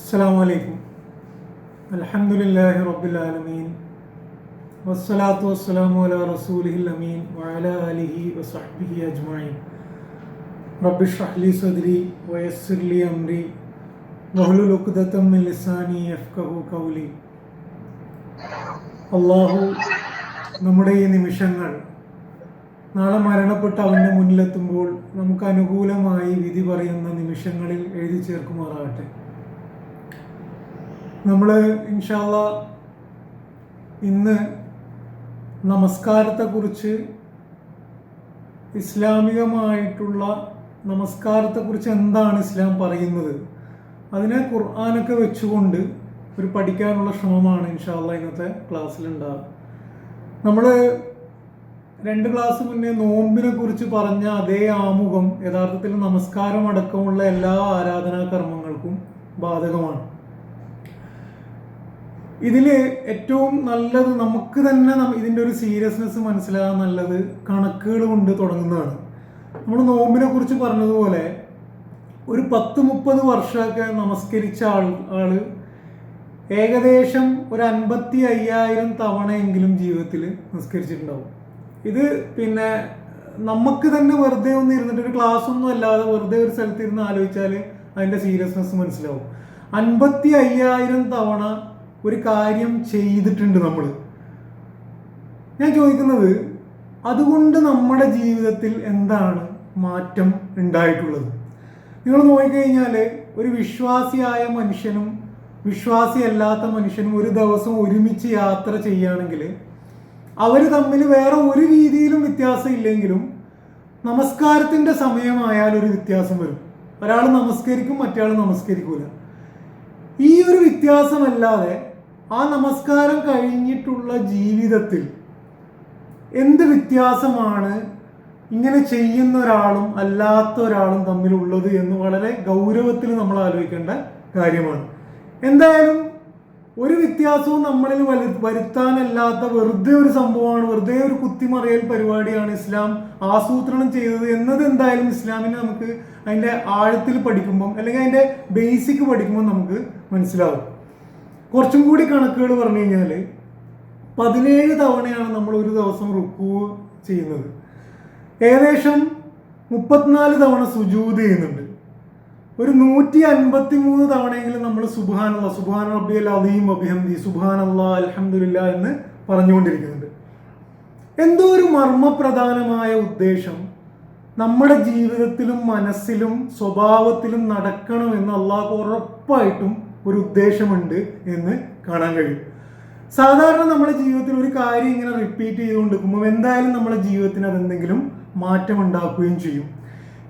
അസ്സലാമു അലൈക്കും. അൽഹംദുലില്ലാഹി റബ്ബിൽ ആലമീൻ വസ്സലാത്തു വസ്സലാമു അലാ റസൂലിഹിൽ അമീൻ വഅലാ ആലിഹി വസഹ്ബിഹി അജ്മഈൻ. റബ്ബി ഇശ്റഹ് ലി സദ്രി വയസ്സിർ ലി അംരി വഹ്ലുൽ ഉഖ്ദതം മിൻ ലിസാനി യഫ്ഖഹു ഖൗലി. അല്ലാഹു നമ്മുടെ ഈ നിമിഷങ്ങൾ നാളെ മരണപ്പെട്ട് അവൻ്റെ മുന്നിലെത്തുമ്പോൾ നമുക്ക് അനുകൂലമായി വിധി പറയുന്ന നിമിഷങ്ങളിൽ എഴുതി ചേർക്കുമാറാകട്ടെ. നമ്മൾ ഇൻഷാ അല്ലാഹ് ഇന്ന് നമസ്കാരത്തെക്കുറിച്ച്, ഇസ്ലാമികമായിട്ടുള്ള നമസ്കാരത്തെക്കുറിച്ച് എന്താണ് ഇസ്ലാം പറയുന്നത്, അതിനെ ഖുർആനൊക്കെ വെച്ചുകൊണ്ട് ഒരു പഠിക്കാനുള്ള ശ്രമമാണ് ഇൻഷാ അല്ലാഹ് ഇന്നത്തെ ക്ലാസ്സിലുണ്ടാകുക. നമ്മൾ 2 ക്ലാസ് മുന്നേ നോമ്പിനെ കുറിച്ച് പറഞ്ഞ അതേ ആമുഖം യഥാർത്ഥത്തിൽ നമസ്കാരം അടക്കമുള്ള എല്ലാ ആരാധനാ കർമ്മങ്ങൾക്കും ബാധകമാണ്. ഇതിൽ ഏറ്റവും നല്ലത്, നമുക്ക് തന്നെ ഇതിൻ്റെ ഒരു സീരിയസ്നെസ് മനസ്സിലാകാൻ നല്ലത് കണക്കുകൾ കൊണ്ട് തുടങ്ങുന്നതാണ്. നമ്മൾ നോമ്പിനെ കുറിച്ച് പറഞ്ഞതുപോലെ ഒരു 10-30 വർഷമൊക്കെ നമസ്കരിച്ച ആള് ഏകദേശം ഒരു 55,000 തവണയെങ്കിലും ജീവിതത്തിൽ നിസ്കരിച്ചിട്ടുണ്ടാവും. ഇത് പിന്നെ നമുക്ക് തന്നെ വെറുതെ ഒന്ന് ഇരുന്നിട്ട്, ഒരു ക്ലാസ് ഒന്നും അല്ലാതെ വെറുതെ ഒരു സ്ഥലത്ത് ഇരുന്ന് ആലോചിച്ചാൽ അതിൻ്റെ സീരിയസ്നെസ് മനസ്സിലാവും. 55,000 തവണ ഒരു കാര്യം ചെയ്തിട്ടുണ്ട് നമ്മൾ. ഞാൻ ചോദിക്കുന്നത്, അതുകൊണ്ട് നമ്മുടെ ജീവിതത്തിൽ എന്താണ് മാറ്റം ഉണ്ടായിട്ടുള്ളത്? നിങ്ങൾ നോക്കിക്കഴിഞ്ഞാൽ ഒരു വിശ്വാസിയായ മനുഷ്യനും വിശ്വാസിയല്ലാത്ത മനുഷ്യനും ഒരു ദിവസം ഒരുമിച്ച് യാത്ര ചെയ്യുകയാണെങ്കിൽ അവർ തമ്മിൽ വേറെ ഒരു രീതിയിലും വ്യത്യാസം ഇല്ലെങ്കിലും നമസ്കാരത്തിൻ്റെ സമയമായാൽ ഒരു വ്യത്യാസം വരും. ഒരാൾ നമസ്കരിക്കും, മറ്റേ നമസ്കരിക്കൂല. ഈ ഒരു വ്യത്യാസമല്ലാതെ ആ നമസ്കാരം കഴിഞ്ഞിട്ടുള്ള ജീവിതത്തിൽ എന്ത് വ്യത്യാസമാണ് ഇങ്ങനെ ചെയ്യുന്ന ഒരാളും അല്ലാത്ത ഒരാളും തമ്മിലുള്ളത് എന്ന് വളരെ ഗൗരവത്തിൽ നമ്മൾ ആലോചിക്കേണ്ട കാര്യമാണ്. എന്തായാലും ഒരു വ്യത്യാസവും നമ്മളിൽ വരുത്താനല്ലാത്ത വെറുതെ ഒരു സംഭവമാണ്, വെറുതെ ഒരു കുത്തിമറിയൽ പരിപാടിയാണ് ഇസ്ലാം ആസൂത്രണം ചെയ്തത് എന്നത് എന്തായാലും ഇസ്ലാമിനെ നമുക്ക് അതിൻ്റെ ആഴത്തിൽ പഠിക്കുമ്പം, അല്ലെങ്കിൽ അതിൻ്റെ ബേസിക് പഠിക്കുമ്പോൾ നമുക്ക് മനസ്സിലാവും. കുറച്ചും കൂടി കണക്കുകൾ പറഞ്ഞു കഴിഞ്ഞാൽ 17 തവണയാണ് നമ്മൾ ഒരു ദിവസം റുക്കൂ ചെയ്യുന്നത്. ഏകദേശം 34 തവണ സുജൂദ് ചെയ്യുന്നുണ്ട്. ഒരു 153 തവണയെങ്കിലും നമ്മൾ സുബ്ഹാന റബ്ബിയൽ അദീം വബിഹംദി, സുബ്ഹാനല്ലാഹ് അൽഹംദുലില്ലാഹ് എന്ന് പറഞ്ഞുകൊണ്ടിരിക്കുന്നുണ്ട്. എന്തോ ഒരു മർമ്മപ്രധാനമായ ഉദ്ദേശം നമ്മുടെ ജീവിതത്തിലും മനസ്സിലും സ്വഭാവത്തിലും നടക്കണമെന്ന് അള്ളാഹു ഉറപ്പായിട്ടും ഒരു ഉദ്ദേശമുണ്ട് എന്ന് കാണാൻ കഴിയും. സാധാരണ നമ്മുടെ ജീവിതത്തിൽ ഒരു കാര്യം ഇങ്ങനെ റിപ്പീറ്റ് ചെയ്തുകൊണ്ടിരിക്കുമ്പോൾ എന്തായാലും നമ്മുടെ ജീവിതത്തിന് അതെന്തെങ്കിലും മാറ്റം ഉണ്ടാക്കുകയും ചെയ്യും.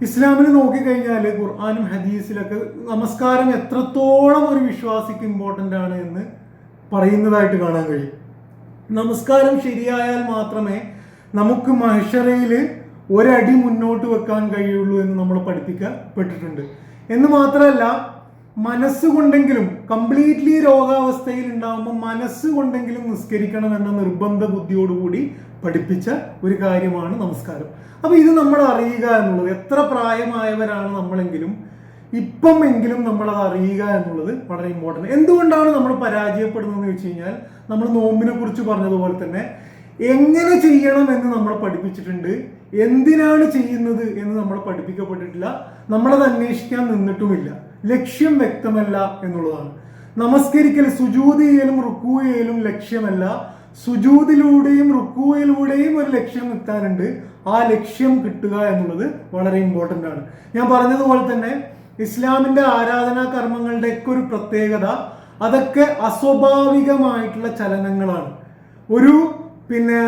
ഇസ്ലാമിൽ നോക്കിക്കഴിഞ്ഞാൽ ഖുർആനും ഹദീസിലൊക്കെ നമസ്കാരം എത്രത്തോളം ഒരു വിശ്വാസിക്ക് ഇമ്പോർട്ടൻ്റ് ആണ് എന്ന് പറയുന്നതായിട്ട് കാണാൻ കഴിയും. നമസ്കാരം ശരിയായാൽ മാത്രമേ നമുക്ക് മഹ്ശറയിൽ ഒരടി മുന്നോട്ട് വെക്കാൻ കഴിയുള്ളൂ എന്ന് നമ്മൾ പഠിപ്പിക്കപ്പെട്ടിട്ടുണ്ട്. എന്ന് മാത്രമല്ല, മനസ്സുകൊണ്ടെങ്കിലും, കംപ്ലീറ്റ്ലി രോഗാവസ്ഥയിൽ ഉണ്ടാകുമ്പോൾ മനസ്സുകൊണ്ടെങ്കിലും നിസ്കരിക്കണം എന്ന നിർബന്ധ ബുദ്ധിയോടുകൂടി പഠിപ്പിച്ച ഒരു കാര്യമാണ് നമസ്കാരം. അപ്പോൾ ഇത് നമ്മൾ അറിയുക എന്നുള്ളത്, എത്ര പ്രായമായവരാണ് നമ്മളെങ്കിലും എങ്കിലും നമ്മളത് അറിയുക എന്നുള്ളത് വളരെ ഇമ്പോർട്ടൻ്റ്. എന്തുകൊണ്ടാണ് നമ്മൾ പരാജയപ്പെടുന്നതെന്ന് വെച്ച് കഴിഞ്ഞാൽ, നമ്മൾ നോമ്പിനെ കുറിച്ച് പറഞ്ഞതുപോലെ തന്നെ എങ്ങനെ ചെയ്യണം എന്ന് നമ്മളെ പഠിപ്പിച്ചിട്ടുണ്ട്, എന്തിനാണ് ചെയ്യുന്നത് എന്ന് നമ്മളെ പഠിപ്പിക്കപ്പെട്ടിട്ടില്ല, നമ്മളത് അന്വേഷിക്കാൻ നിന്നിട്ടുമില്ല. ലക്ഷ്യം വ്യക്തമല്ല എന്നുള്ളതാണ്. നമസ്കരിക്കൽ, സുജൂദ് ചെയ്യലും റുക്കൂ ചെയ്യലും ലക്ഷ്യമല്ല. സുജൂദിലൂടെയും റുക്കൂയിലൂടെയും ഒരു ലക്ഷ്യം എത്താനുണ്ട്. ആ ലക്ഷ്യം കിട്ടുക എന്നുള്ളത് വളരെ ഇമ്പോർട്ടൻ്റ് ആണ്. ഞാൻ പറഞ്ഞതുപോലെ തന്നെ ഇസ്ലാമിൻ്റെ ആരാധനാ കർമ്മങ്ങളുടെ ഒക്കെ ഒരു പ്രത്യേകത, അതൊക്കെ അസ്വാഭാവികമായിട്ടുള്ള ചലനങ്ങളാണ്. ഒരു പിന്നെ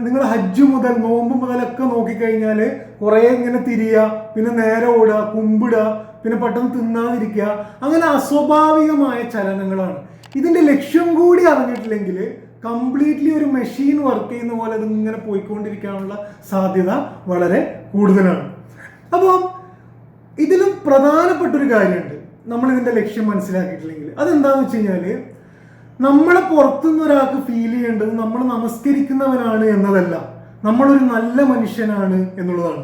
നിങ്ങൾ ഹജ്ജ് മുതൽ നോമ്പ് മുതലൊക്കെ നോക്കിക്കഴിഞ്ഞാൽ കുറേ ഇങ്ങനെ തിരിയുക, പിന്നെ നേരെ ഓടുക, കുമ്പിടുക, പിന്നെ പെട്ടെന്ന് തിന്നാതിരിക്കുക, അങ്ങനെ അസ്വാഭാവികമായ ചലനങ്ങളാണ്. ഇതിൻ്റെ ലക്ഷ്യം കൂടി അറിഞ്ഞിട്ടില്ലെങ്കിൽ കംപ്ലീറ്റ്ലി ഒരു മെഷീൻ വർക്ക് ചെയ്യുന്ന പോലെ അത് ഇങ്ങനെ പോയിക്കൊണ്ടിരിക്കാനുള്ള സാധ്യത വളരെ കൂടുതലാണ്. അപ്പോൾ ഇതിലും പ്രധാനപ്പെട്ടൊരു കാര്യമുണ്ട്, നമ്മളിതിൻ്റെ ലക്ഷ്യം മനസ്സിലാക്കിയിട്ടില്ലെങ്കിൽ. അതെന്താണെന്ന് വെച്ച് കഴിഞ്ഞാൽ, നമ്മളെ പുറത്തുനിന്ന് ഒരാൾക്ക് ഫീൽ ചെയ്യേണ്ടത് നമ്മൾ നമസ്കരിക്കുന്നവനാണ് എന്നതല്ല, നമ്മളൊരു നല്ല മനുഷ്യനാണ് എന്നുള്ളതാണ്.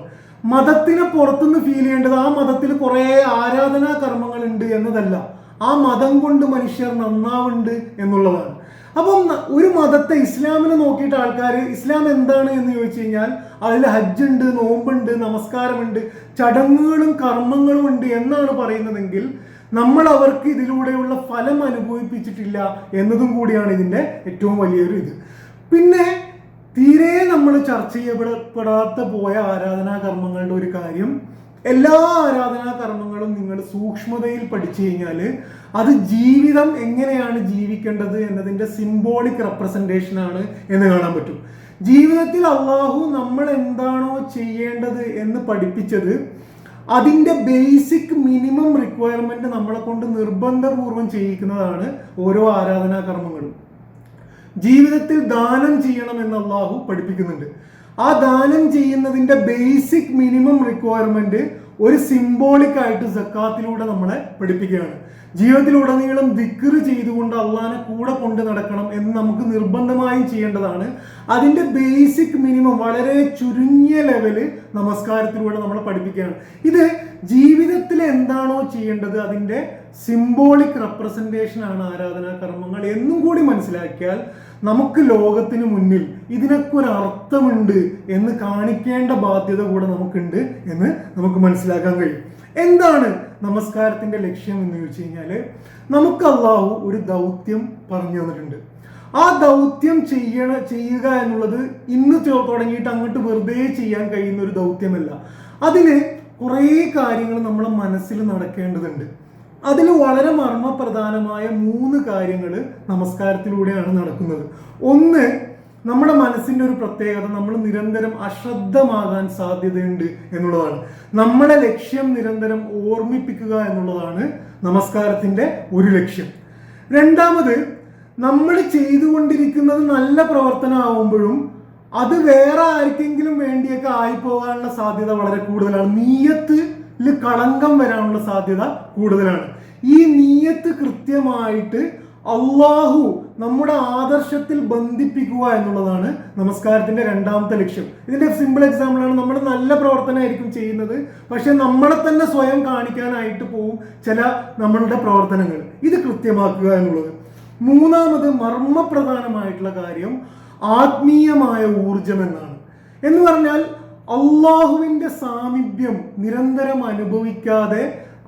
മതത്തിനെ പുറത്തുനിന്ന് ഫീൽ ചെയ്യേണ്ടത് ആ മതത്തിൽ കുറേ ആരാധനാ കർമ്മങ്ങളുണ്ട് എന്നതല്ല, ആ മതം കൊണ്ട് മനുഷ്യർ നന്നാവുണ്ട് എന്നുള്ളതാണ്. അപ്പം ഒരു മതത്തെ, ഇസ്ലാമിനെ നോക്കിയിട്ട് ആൾക്കാർ ഇസ്ലാം എന്താണ് എന്ന് ചോദിച്ചു കഴിഞ്ഞാൽ അതിൽ ഹജ്ജുണ്ട്, നോമ്പുണ്ട്, നമസ്കാരമുണ്ട്, ചടങ്ങുകളും കർമ്മങ്ങളും ഉണ്ട് എന്നാണ് പറയുന്നതെങ്കിൽ നമ്മൾ അവർക്ക് ഇതിലൂടെയുള്ള ഫലം അനുഭവിപ്പിച്ചിട്ടില്ല എന്നതും കൂടിയാണ് ഇതിൻ്റെ ഏറ്റവും വലിയൊരു ഇത്. പിന്നെ തീരെ നമ്മൾ ചർച്ച ചെയ്യപ്പെടാത്ത പോയ ആരാധനാ കർമ്മങ്ങളുടെ ഒരു കാര്യം, എല്ലാ ആരാധനാ കർമ്മങ്ങളും നിങ്ങൾ സൂക്ഷ്മതയിൽ പഠിച്ചു കഴിഞ്ഞാൽ അത് ജീവിതം എങ്ങനെയാണ് ജീവിക്കേണ്ടത് എന്നതിൻ്റെ സിംബോളിക് റെപ്രസെൻറ്റേഷൻ ആണ് എന്ന് കാണാൻ പറ്റും. ജീവിതത്തിൽ അള്ളാഹു നമ്മൾ എന്താണോ ചെയ്യേണ്ടത് എന്ന് പഠിപ്പിച്ചത് അതിൻ്റെ ബേസിക് മിനിമം റിക്വയർമെന്റ് നമ്മളെ കൊണ്ട് നിർബന്ധപൂർവം ചെയ്യിക്കുന്നതാണ് ഓരോ ആരാധനാ കർമ്മങ്ങളും. ജീവിതത്തിൽ ദാനം ചെയ്യണം എന്ന് അള്ളാഹു പഠിപ്പിക്കുന്നുണ്ട്. ആ ദാനം ചെയ്യുന്നതിന്റെ ബേസിക് മിനിമം റിക്വയർമെന്റ് ഒരു സിംബോളിക് ആയിട്ട് സക്കാത്തിലൂടെ നമ്മളെ പഠിപ്പിക്കുകയാണ്. ജീവിതത്തിലുടനീളം ദിക്ർ ചെയ്തുകൊണ്ട് അള്ളാഹിനെ കൂടെ കൊണ്ട് നടക്കണം എന്ന് നമുക്ക് നിർബന്ധമായും ചെയ്യേണ്ടതാണ്. അതിന്റെ ബേസിക് മിനിമം വളരെ ചുരുങ്ങിയ ലെവല് നമസ്കാരത്തിലൂടെ നമ്മളെ പഠിപ്പിക്കുകയാണ്. ഇത് ജീവിതത്തിൽ എന്താണോ ചെയ്യേണ്ടത് അതിന്റെ സിംബോളിക് റെപ്രസെന്റേഷൻ ആണ് ആരാധനാ കർമ്മങ്ങൾ എന്നും കൂടി മനസ്സിലാക്കിയാൽ നമുക്ക് ലോകത്തിന് മുന്നിൽ ഇതിനൊക്കെ ഒരു അർത്ഥമുണ്ട് എന്ന് കാണിക്കേണ്ട ബാധ്യത കൂടെ നമുക്കുണ്ട് എന്ന് നമുക്ക് മനസ്സിലാക്കാൻ കഴിയും. എന്താണ് നമസ്കാരത്തിന്റെ ലക്ഷ്യം എന്ന് ചോദിച്ചു കഴിഞ്ഞാല് നമുക്ക് അള്ളാഹു ഒരു ദൗത്യം പറഞ്ഞു തന്നിട്ടുണ്ട്. ആ ദൗത്യം ചെയ്യുക എന്നുള്ളത് ഇന്ന് തുടങ്ങിയിട്ട് അങ്ങോട്ട് വെറുതെ ചെയ്യാൻ കഴിയുന്ന ഒരു ദൗത്യമല്ല. അതിന് കുറേ കാര്യങ്ങൾ നമ്മളെ മനസ്സിൽ നടക്കേണ്ടതുണ്ട്. അതിൽ വളരെ മർമ്മപ്രധാനമായ 3 കാര്യങ്ങൾ നമസ്കാരത്തിലൂടെയാണ് നടക്കുന്നത്. ഒന്ന്, നമ്മുടെ മനസ്സിന്റെ ഒരു പ്രത്യേകത, നമ്മൾ നിരന്തരം അശ്രദ്ധമാകാൻ സാധ്യതയുണ്ട് എന്നുള്ളതാണ്. നമ്മുടെ ലക്ഷ്യം നിരന്തരം ഓർമ്മിപ്പിക്കുക എന്നുള്ളതാണ് നമസ്കാരത്തിന്റെ ഒരു ലക്ഷ്യം. രണ്ടാമത്, നമ്മൾ ചെയ്തുകൊണ്ടിരിക്കുന്നത് നല്ല പ്രവർത്തനമാകുമ്പോഴും അത് വേറെ ആർക്കെങ്കിലും വേണ്ടിയൊക്കെ ആയിപ്പോകാനുള്ള സാധ്യത വളരെ കൂടുതലാണ്. നീയത്തിൽ കളങ്കം വരാനുള്ള സാധ്യത കൂടുതലാണ്. ഈ നീയത്ത് കൃത്യമായിട്ട് അള്ളാഹു നമ്മുടെ ആദർശത്തിൽ ബന്ധിപ്പിക്കുക എന്നുള്ളതാണ് നമസ്കാരത്തിന്റെ രണ്ടാമത്തെ ലക്ഷ്യം. ഇതിന്റെ സിമ്പിൾ എക്സാമ്പിൾ ആണ്, നമ്മൾ നല്ല പ്രവർത്തനമായിരിക്കും ചെയ്യുന്നത്, പക്ഷെ നമ്മളെ തന്നെ സ്വയം കാണിക്കാനായിട്ട് പോവും ചില നമ്മളുടെ പ്രവർത്തനങ്ങൾ. ഇത് കൃത്യമാക്കുക എന്നുള്ളത്. മൂന്നാമത് മർമ്മപ്രധാനമായിട്ടുള്ള കാര്യം ആത്മീയമായ ഊർജം എന്നാണ്. എന്ന് പറഞ്ഞാൽ അള്ളാഹുവിന്റെ സാമീപ്യം നിരന്തരം അനുഭവിക്കാതെ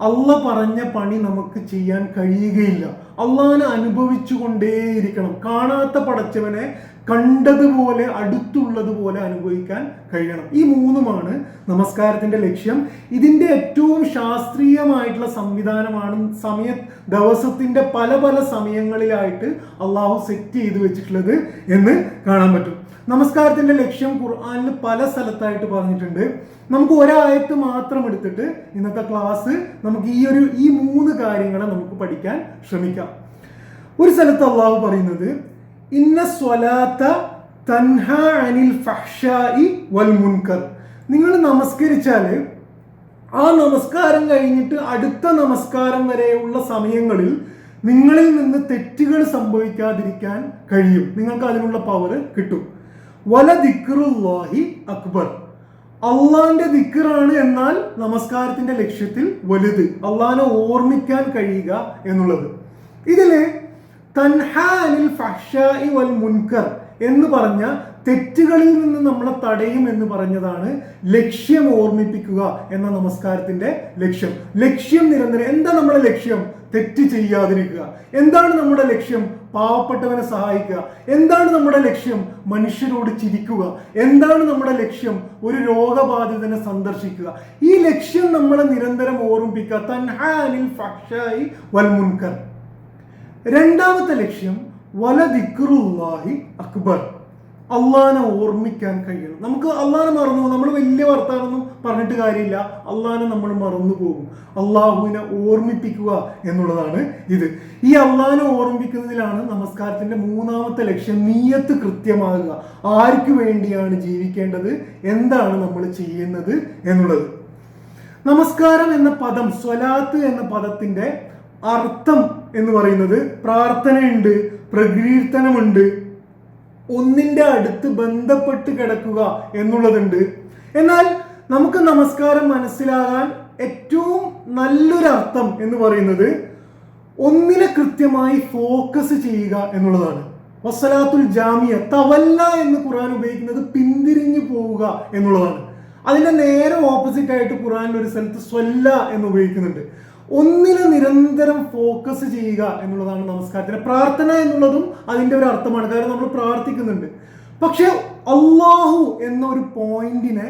അള്ള പറഞ്ഞ പണി നമുക്ക് ചെയ്യാൻ കഴിയുകയില്ല. അള്ളാഹിനെ അനുഭവിച്ചു കൊണ്ടേയിരിക്കണം. കാണാത്ത പടച്ചവനെ കണ്ടതുപോലെ അടുത്തുള്ളതുപോലെ അനുഭവിക്കാൻ കഴിയണം. ഈ 3മാണ് നമസ്കാരത്തിന്റെ ലക്ഷ്യം. ഇതിന്റെ ഏറ്റവും ശാസ്ത്രീയമായിട്ടുള്ള സംവിധാനമാണ് ദിവസത്തിന്റെ പല പല സമയങ്ങളിലായിട്ട് അള്ളാഹു സെറ്റ് ചെയ്ത് വെച്ചിട്ടുള്ളത് എന്ന് കാണാൻ പറ്റും. നമസ്കാരത്തിന്റെ ലക്ഷ്യം ഖുർആനിൽ പല സ്ഥലത്തായിട്ട് പറഞ്ഞിട്ടുണ്ട്. നമുക്ക് ഒരായത്ത് മാത്രം എടുത്തിട്ട് ഇന്നത്തെ ക്ലാസ് നമുക്ക് ഈ 3 കാര്യങ്ങളെ നമുക്ക് പഠിക്കാൻ ശ്രമിക്കാം. ഒരു സ്ഥലത്ത് അള്ളാഹു പറയുന്നത്, ഇന്ന സ്വലാത്ത തൻഹാ അനിൽ ഫഹ്ശാഇ വൽ മുൻകർ. നിങ്ങൾ നമസ്കരിച്ചാൽ ആ നമസ്കാരം കഴിഞ്ഞിട്ട് അടുത്ത നമസ്കാരം വരെയുള്ള സമയങ്ങളിൽ നിങ്ങളിൽ നിന്ന് തെറ്റുകൾ സംഭവിക്കാതിരിക്കാൻ കഴിയും. നിങ്ങൾക്ക് അതിനുള്ള പവർ കിട്ടും. വല ദിക്റുല്ലാഹി അക്ബർ. അള്ളാന്റെ ദിക്റാണ് എന്നാൽ നമസ്കാരത്തിന്റെ ലക്ഷ്യത്തിൽ വലുത്, അള്ളാനെ ഓർമ്മിക്കാൻ കഴിയുക എന്നുള്ളത്. ഇതില് തൻഹാ അനിൽ ഫഹ്ശാഇ വൽ മുൻകർ എന്ന് പറഞ്ഞ തെറ്റുകളിൽ നിന്ന് നമ്മളെ തടയും എന്ന് പറഞ്ഞതാണ് ലക്ഷ്യം ഓർമ്മിപ്പിക്കുക എന്ന നമസ്കാരത്തിന്റെ ലക്ഷ്യം. ലക്ഷ്യം നിരന്തരം എന്താ നമ്മുടെ ലക്ഷ്യം? തെറ്റ് ചെയ്യാതിരിക്കുക. എന്താണ് നമ്മുടെ ലക്ഷ്യം? പാവപ്പെട്ടവനെ സഹായിക്കുക. എന്താണ് നമ്മുടെ ലക്ഷ്യം? മനുഷ്യരോട് ചിരിക്കുക. എന്താണ് നമ്മുടെ ലക്ഷ്യം? ഒരു രോഗബാധിതനെ സന്ദർശിക്കുക. ഈ ലക്ഷ്യം നമ്മളെ നിരന്തരം ഓർമ്മിപ്പിക്കുക. തൻഹാ അനിൽ ഫഹ്ശാഇ വൽ മുൻകർ. രണ്ടാമത്തെ ലക്ഷ്യം വല ദിക്റുല്ലാഹി അക്ബർ. അള്ളാനെ ഓർമ്മിക്കാൻ കഴിയണം. നമുക്ക് അള്ളാനെ മറന്നു പോകും. നമ്മൾ വലിയ വർത്താനൊന്നും പറഞ്ഞിട്ട് കാര്യമില്ല, അള്ളാനെ നമ്മൾ മറന്നു പോകും. അള്ളാഹുവിനെ ഓർമ്മിപ്പിക്കുക എന്നുള്ളതാണ് ഇത്. ഈ അള്ളാനെ ഓർമ്മിക്കുന്നതിലാണ് നമസ്കാരത്തിന്റെ 3ാമത്തെ ലക്ഷ്യം. നീയത്ത് കൃത്യമാകുക. ആർക്ക് വേണ്ടിയാണ് ജീവിക്കേണ്ടത്, എന്താണ് നമ്മൾ ചെയ്യുന്നത് എന്നുള്ളത്. നമസ്കാരം എന്ന പദം, സ്വലാത്ത് എന്ന പദത്തിന്റെ അർത്ഥം എന്ന് പറയുന്നത് പ്രാർത്ഥനയുണ്ട്, പ്രകീർത്തനമുണ്ട്, ഒന്നിന്റെ അടുത്ത് ബന്ധപ്പെട്ട് കിടക്കുക എന്നുള്ളതുണ്ട്. എന്നാൽ നമുക്ക് നമസ്കാരം മനസ്സിലാകാൻ ഏറ്റവും നല്ലൊരു അർത്ഥം എന്ന് പറയുന്നത് ഒന്നിനെ കൃത്യമായി ഫോക്കസ് ചെയ്യുക എന്നുള്ളതാണ്. വസ്സലാത്തുൽ ജാമിയ, തവല്ല എന്ന് ഖുർആൻ ഉപയോഗിക്കുന്നത് പിന്തിരിഞ്ഞു പോവുക എന്നുള്ളതാണ്. അതിന്റെ നേരെ ഓപ്പോസിറ്റ് ആയിട്ട് ഖുർആനിൽ ഒരു സ്ഥലത്ത് സ്വല്ല എന്ന് ഉപയോഗിക്കുന്നുണ്ട്. ഒന്നിനെ നിരന്തരം ഫോക്കസ് ചെയ്യുക എന്നുള്ളതാണ് നമസ്കാരത്തിന്. പ്രാർത്ഥന എന്നുള്ളതും അതിന്റെ ഒരു അർത്ഥമാണ്, കാരണം നമ്മൾ പ്രാർത്ഥിക്കുന്നുണ്ട്. പക്ഷെ അള്ളാഹു എന്ന ഒരു പോയിന്റിനെ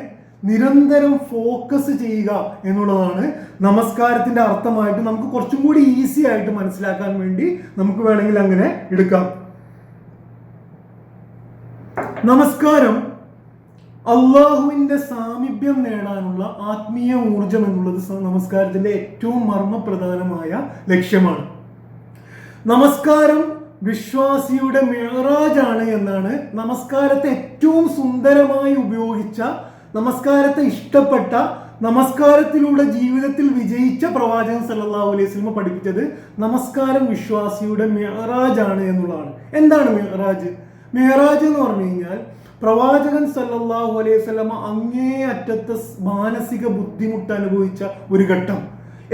നിരന്തരം ഫോക്കസ് ചെയ്യുക എന്നുള്ളതാണ് നമസ്കാരത്തിന്റെ അർത്ഥമായിട്ട് നമുക്ക് കുറച്ചും കൂടി ഈസി ആയിട്ട് മനസ്സിലാക്കാൻ വേണ്ടി നമുക്ക് വേണമെങ്കിൽ അങ്ങനെ എടുക്കാം. നമസ്കാരം അള്ളാഹുവിന്റെ സാമീപ്യം നേടാനുള്ള ആത്മീയ ഊർജം എന്നുള്ളത് നമസ്കാരത്തിന്റെ ഏറ്റവും മർമ്മപ്രധാനമായ ലക്ഷ്യമാണ്. നമസ്കാരം വിശ്വാസിയുടെ മിഅ്റാജ് ആണ് എന്നാണ് നമസ്കാരത്തെ ഏറ്റവും സുന്ദരമായി ഉപയോഗിച്ച, നമസ്കാരത്തെ ഇഷ്ടപ്പെട്ട, നമസ്കാരത്തിലൂടെ ജീവിതത്തിൽ വിജയിച്ച പ്രവാചകൻ സല്ലല്ലാഹു അലൈഹി വസല്ലം പഠിപ്പിച്ചത്. നമസ്കാരം വിശ്വാസിയുടെ മിഅ്റാജ് ആണ് എന്നുള്ളതാണ്. എന്താണ് മിഅ്റാജ്? മിഅ്റാജ് എന്ന് പറഞ്ഞു കഴിഞ്ഞാൽ പ്രവാചകൻ സല്ലല്ലാഹു അലൈഹി വസല്ലം അങ്ങേയറ്റത്തെ മാനസിക ബുദ്ധിമുട്ട് അനുഭവിച്ച ഒരു ഘട്ടം,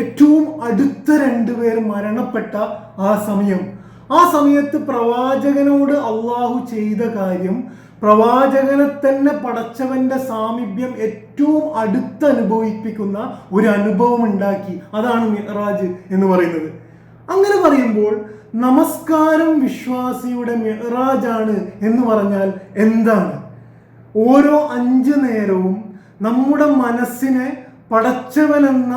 ഏറ്റവും അടുത്ത രണ്ടുപേർ മരണപ്പെട്ട ആ സമയത്ത് പ്രവാചകനോട് അള്ളാഹു ചെയ്ത കാര്യം, പ്രവാചകനെ തന്നെ പടച്ചവന്റെ സാമീപ്യം ഏറ്റവും അടുത്ത് അനുഭവിപ്പിക്കുന്ന ഒരു അനുഭവം ഉണ്ടാക്കി. അതാണ് മിഅ്റാജ് എന്ന് പറയുന്നത്. അങ്ങനെ പറയുമ്പോൾ നമസ്കാരം വിശ്വാസിയുടെ മിഅ്റാജ് ആണ് എന്ന് പറഞ്ഞാൽ എന്താണ്? ഓരോ 5 നേരവും നമ്മുടെ മനസ്സിനെ പടച്ചവനെന്ന